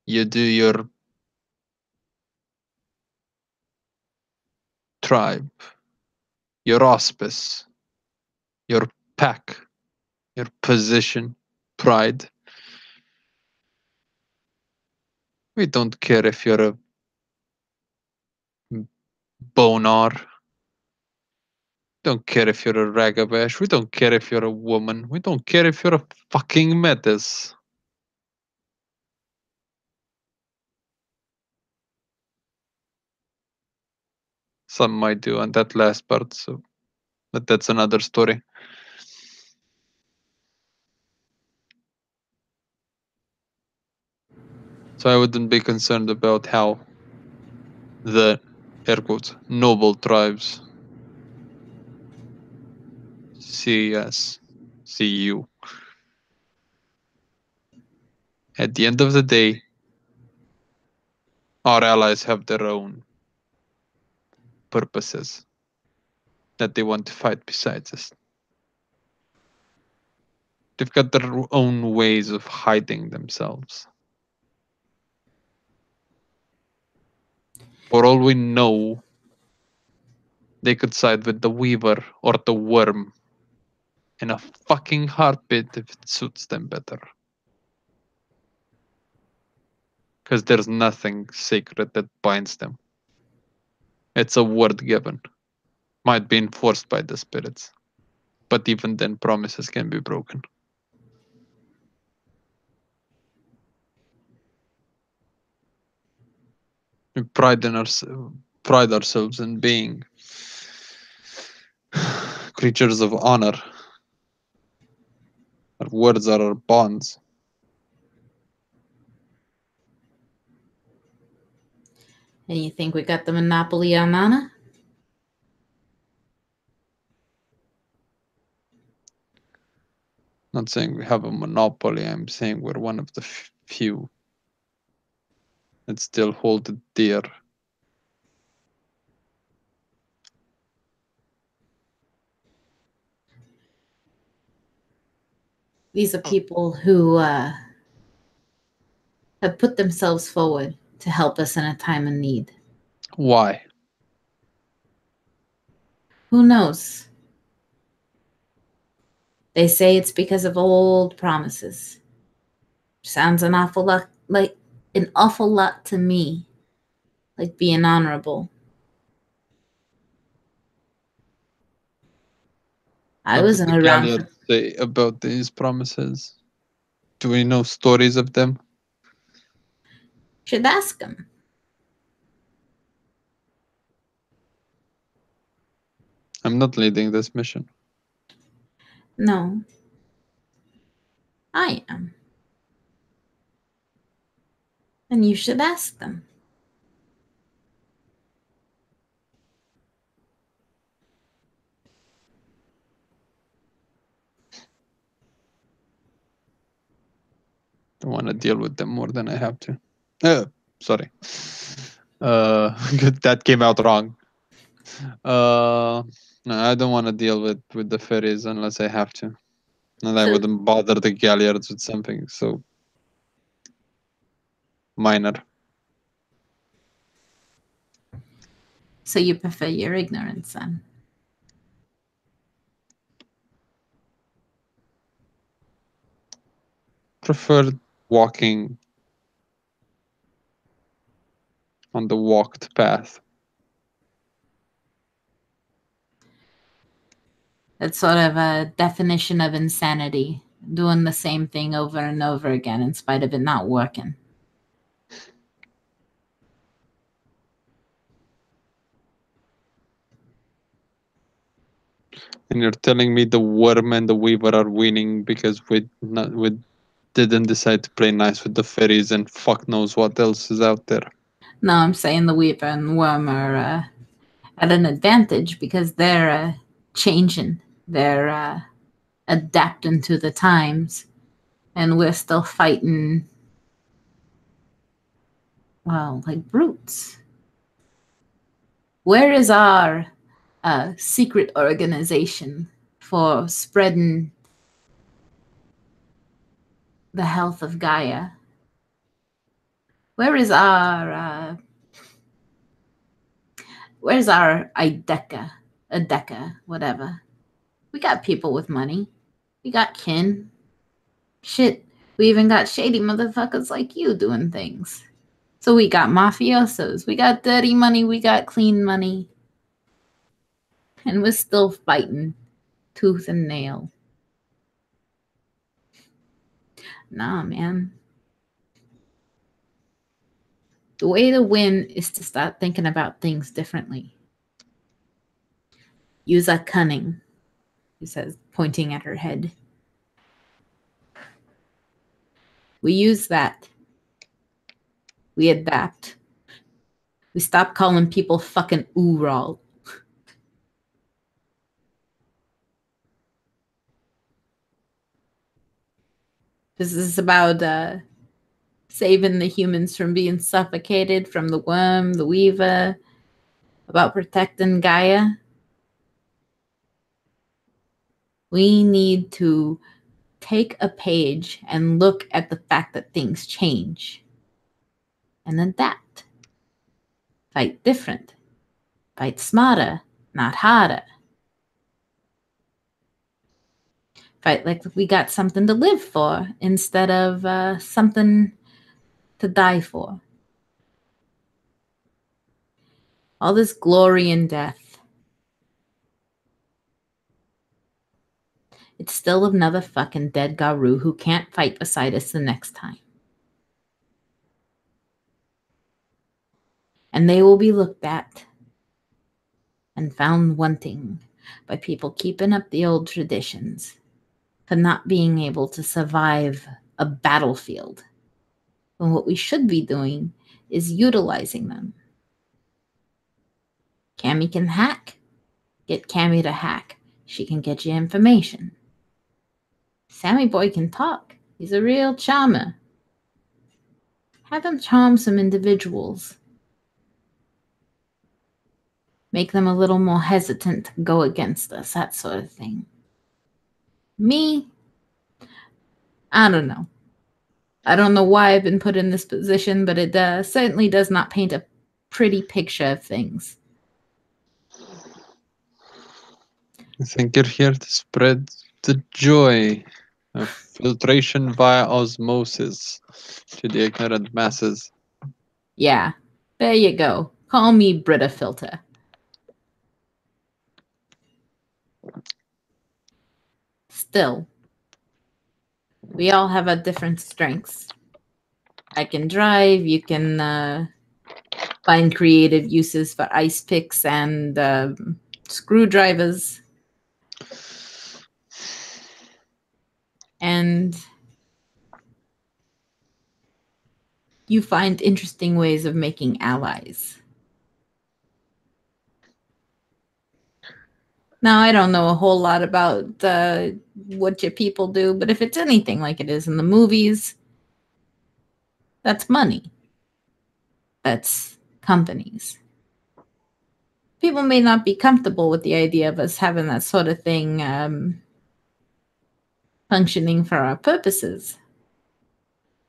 you do your tribe, your auspice, your pack, your position, pride. We don't care if you're a bonar. Don't care if you're a ragabash. We don't care if you're a woman. We don't care if you're a fucking metis. Some might do on that last part, so but that's another story. So I wouldn't be concerned about how the air quotes noble tribes see us, see you. At the end of the day, our allies have their own purposes that they want to fight besides us. They've got their own ways of hiding themselves. For all we know, they could side with the Weaver or the Worm in a fucking heartbeat if it suits them better. Because there's nothing sacred that binds them. It's a word given. Might be enforced by the spirits. But even then, promises can be broken. We pride ourselves in being creatures of honor. Our words are our bonds. And you think we got the monopoly on honor? Not saying we have a monopoly, I'm saying we're one of the few that still hold it dear These are people who have put themselves forward to help us in a time of need. Why? Who knows? They say it's because of old promises. Sounds an awful lot to me, like being honorable. I What did wasn't the around for. Galliards say about these promises? Do we know stories of them? Should ask them. I'm not leading this mission. No, I am. And you should ask them. I want to deal with them more than I have to. Sorry. That came out wrong. No, I don't want to deal with the fairies unless I have to. And I So, wouldn't bother the Galliards with something so minor. so you prefer your ignorance then? Prefer walking on the walked path. That's sort of a definition of insanity, doing the same thing over and over again in spite of it not working. And you're telling me the worm and the weaver are winning because we didn't decide to play nice with the fairies and fuck knows what else is out there. No, I'm saying the Weaver and the Worm are at an advantage because they're changing. They're adapting to the times. And we're still fighting, well, like brutes. Where is our secret organization for spreading the health of Gaia? Where's our Adeka, whatever? We got people with money. We got kin. Shit, we even got shady motherfuckers like you doing things. So we got mafiosos, we got dirty money, we got clean money. And we're still fighting tooth and nail. Nah, man. The way to win is to start thinking about things differently. Use our cunning, he says, pointing at her head. We use that. We adapt. We stop calling people fucking Ural. This is about saving the humans from being suffocated from the worm, the weaver, about protecting Gaia. We need to take a page and look at the fact that things change and adapt. Fight different. Fight smarter, not harder. Fight like we got something to live for instead of something to die for. All this glory and death. It's still another fucking dead Garu who can't fight beside us the next time. And they will be looked at and found wanting by people keeping up the old traditions for not being able to survive a battlefield. When what we should be doing is utilizing them. Cammy can hack. Get Cammy to hack. She can get you information. Sammy Boy can talk. He's a real charmer. Have him charm some individuals. Make them a little more hesitant to go against us, that sort of thing. Me, I don't know. I don't know why I've been put in this position, but it certainly does not paint a pretty picture of things. I think you're here to spread the joy of filtration via osmosis to the ignorant masses. Yeah, there you go. Call me Brita Filter. Still, we all have our different strengths. I can drive, you can find creative uses for ice picks and screwdrivers. And you find interesting ways of making allies. Now, I don't know a whole lot about what your people do, but if it's anything like it is in the movies, that's money. That's companies. People may not be comfortable with the idea of us having that sort of thing functioning for our purposes.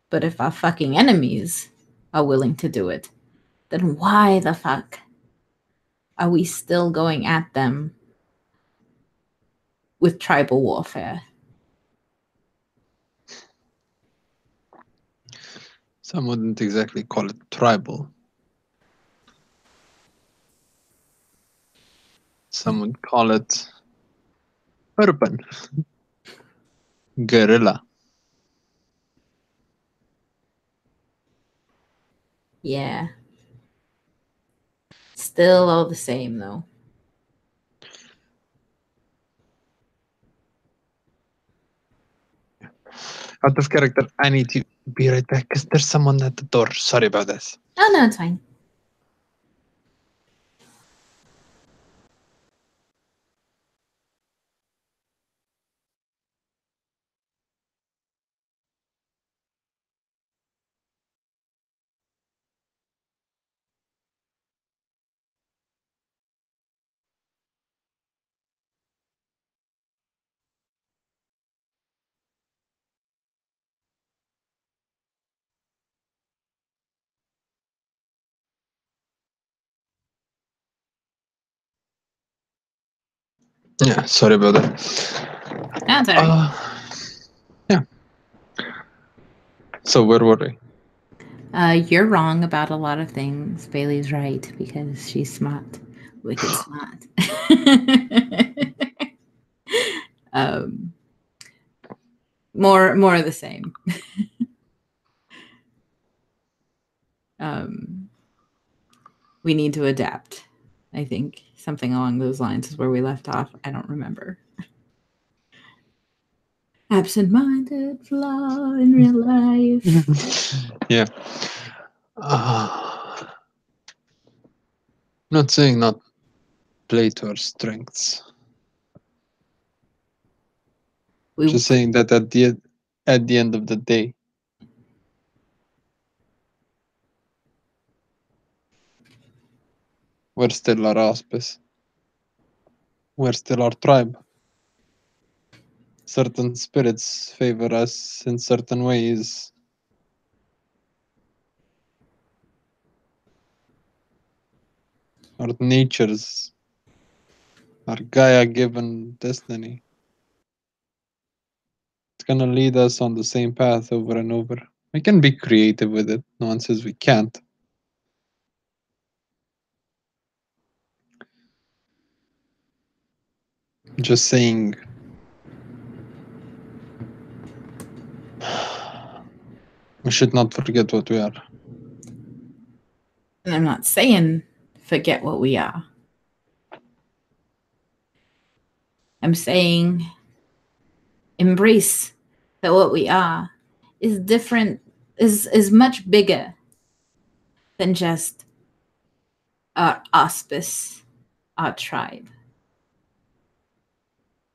But if our fucking enemies are willing to do it, then why the fuck are we still going at them with tribal warfare? Some wouldn't exactly call it tribal. Some would call it urban. Guerrilla. Yeah. Still all the same, though. Out of character, I need to be right back because there's someone at the door. Sorry about this. Oh, no, it's fine. Yeah, sorry about that. That's all right. Yeah. So where were we? You're wrong about a lot of things. Bailey's right because she's smart. Wicked smart. More of the same. We need to adapt. I think something along those lines is where we left off. I don't remember. Absent-minded flaw in real life. Yeah. Not saying not play to our strengths. Just saying that at the end of the day, we're still our auspice. We're still our tribe. Certain spirits favor us in certain ways. Our natures, our Gaia-given destiny. It's gonna lead us on the same path over and over. We can be creative with it. No one says we can't. Just saying, we should not forget what we are. And I'm not saying forget what we are. I'm saying embrace that what we are is different, is much bigger than just our auspice, our tribe.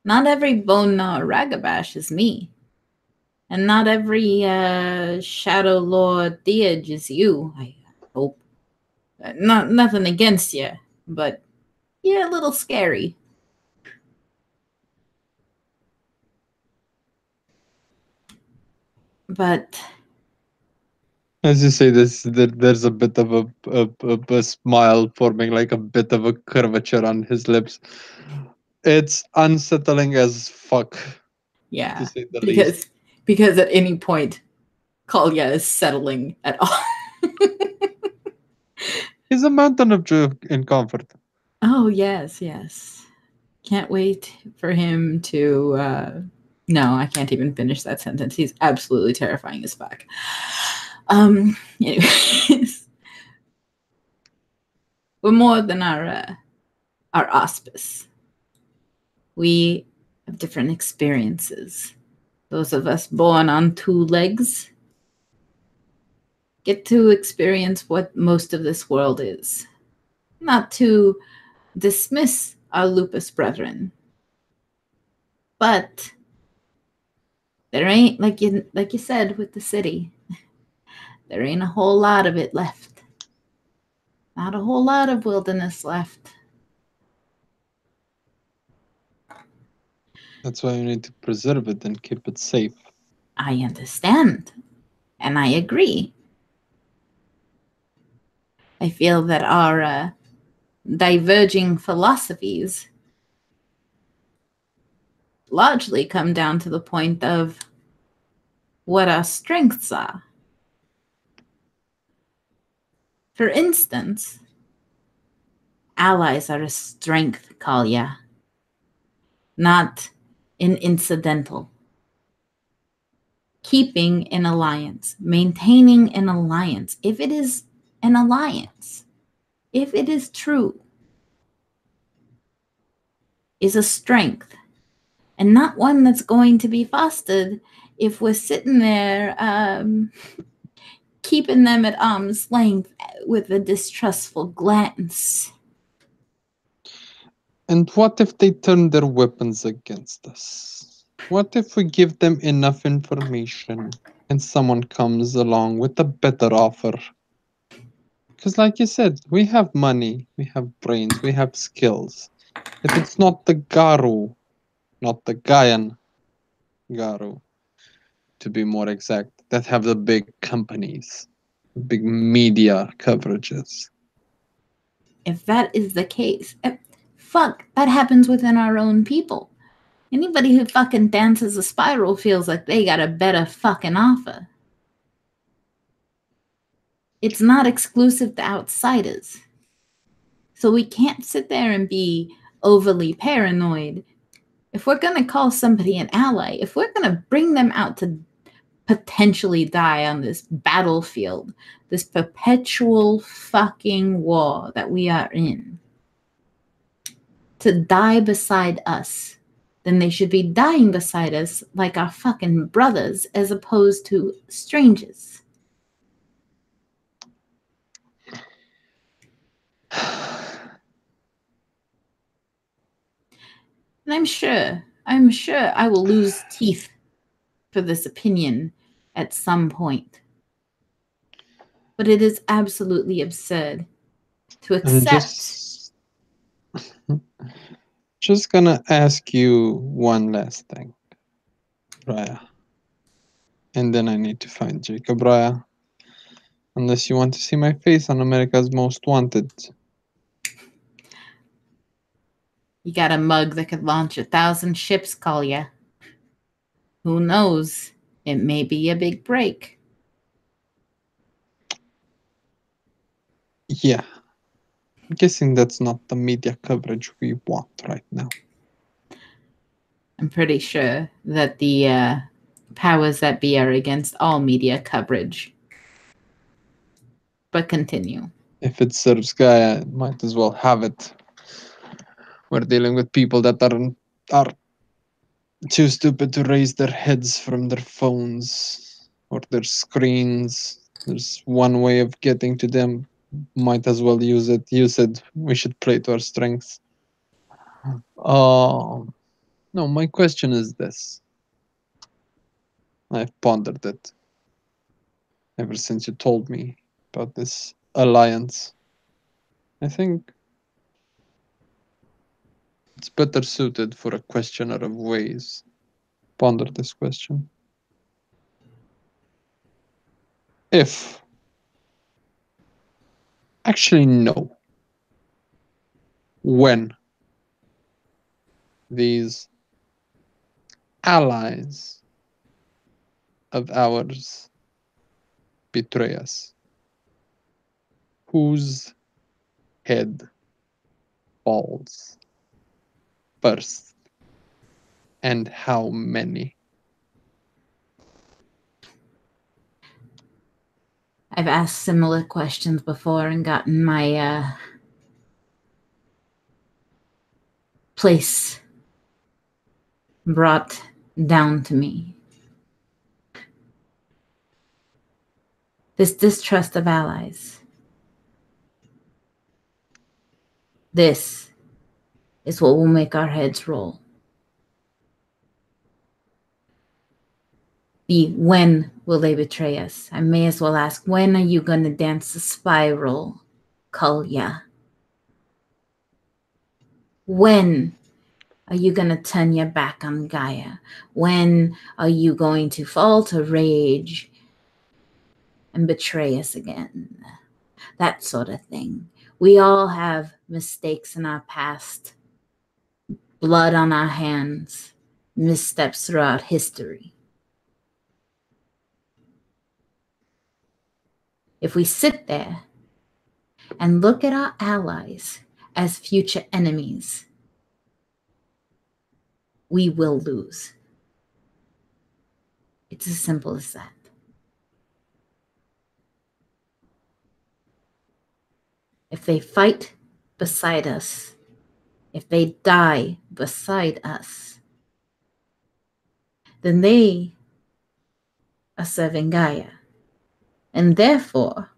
Not every bone gnaw ragabash is me. And not every Shadow Lord Theurge is you, I hope. Nothing against you, but you're a little scary. But As you say this, there's a bit of a smile forming, like a bit of a curvature on his lips. It's unsettling as fuck, to yeah, say the least. because at any point Kalya is settling at all. He's a mountain of joy and comfort. Oh yes, yes. Can't wait for him to no, I can't even finish that sentence. He's absolutely terrifying as fuck. Anyways, we're more than our auspice. We have different experiences. Those of us born on two legs get to experience what most of this world is. Not to dismiss our lupus brethren, but there ain't like you said with the city. There ain't a whole lot of it left. Not a whole lot of wilderness left. That's why we need to preserve it and keep it safe. I understand, and I agree. I feel that our diverging philosophies largely come down to the point of what our strengths are. For instance, allies are a strength, Kalya, not an incidental. Keeping an alliance, maintaining an alliance, if it is an alliance, if it is true, is a strength and not one that's going to be fostered if we're sitting there keeping them at arm's length with a distrustful glance. And what if they turn their weapons against us? What if we give them enough information and someone comes along with a better offer? Because, like you said, we have money, we have brains, we have skills. If it's not the Garu, not the Gaian Garu, to be more exact, that have the big companies, big media coverages. If that is the case, fuck, that happens within our own people. Anybody who fucking dances a spiral feels like they got a better fucking offer. It's not exclusive to outsiders. So we can't sit there and be overly paranoid. If we're going to call somebody an ally, if we're going to bring them out to potentially die on this battlefield, this perpetual fucking war that we are in, to die beside us, then they should be dying beside us like our fucking brothers as opposed to strangers. And I'm sure I will lose teeth for this opinion at some point. But it is absolutely absurd to I'm accept. just gonna ask you one last thing, Raya. And then I need to find Jacob Raya. Unless you want to see my face on America's Most Wanted. You got a mug that could launch 1,000 ships, Kalya. Who knows? It may be a big break. Yeah. I'm guessing that's not the media coverage we want right now. I'm pretty sure that the powers that be are against all media coverage. But continue. If it serves Gaia, might as well have it. We're dealing with people that are too stupid to raise their heads from their phones or their screens. There's one way of getting to them. Might as well use it. You said we should play to our strengths. No, my question is this. I've pondered it ever since you told me about this alliance. I think it's better suited for a questioner of ways. Ponder this question. If. Actually, no. When these allies of ours betray us, whose head falls first, and how many? I've asked similar questions before and gotten my place brought down to me. This distrust of allies. This is what will make our heads roll. When will they betray us? I may as well ask, when are you going to dance the spiral, Kulya? When are you going to turn your back on Gaia? When are you going to fall to rage and betray us again? That sort of thing. We all have mistakes in our past, blood on our hands, missteps throughout history. If we sit there and look at our allies as future enemies, we will lose. It's as simple as that. If they fight beside us, if they die beside us, then they are serving Gaia, and therefore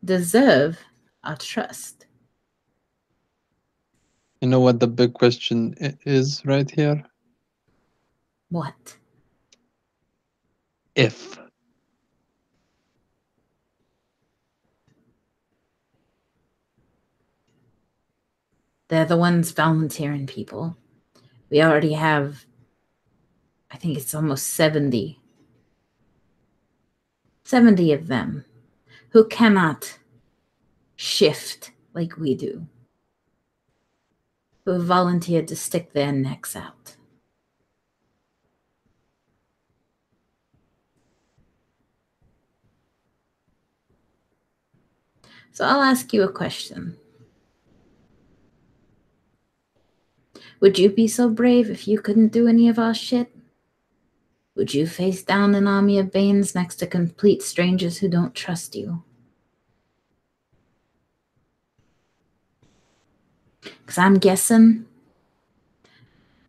deserve our trust. You know what the big question is right here? What? If. They're the ones volunteering people. We already have, I think it's almost 70 of them who cannot shift like we do, who have volunteered to stick their necks out. So I'll ask you a question. Would you be so brave if you couldn't do any of our shit? Would you face down an army of Banes next to complete strangers who don't trust you? Because I'm guessing,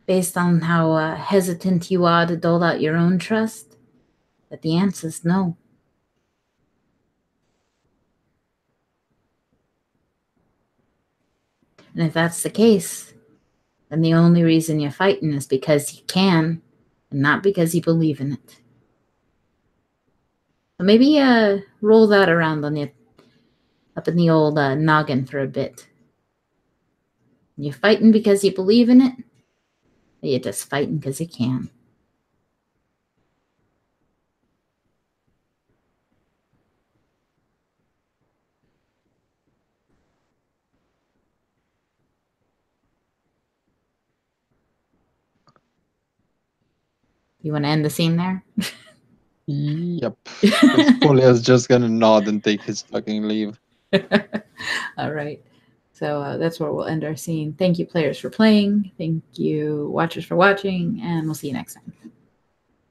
based on how hesitant you are to dole out your own trust, that the answer is no. And if that's the case, then the only reason you're fighting is because you can, and not because you believe in it. So maybe roll that around on you, up in the old noggin for a bit. You're fighting because you believe in it, or you're just fighting because you can. You want to end the scene there? Yep. Because Polia's just gonna nod and take his fucking leave. All right. So that's where we'll end our scene. Thank you, players, for playing. Thank you, watchers, for watching, and we'll see you next time.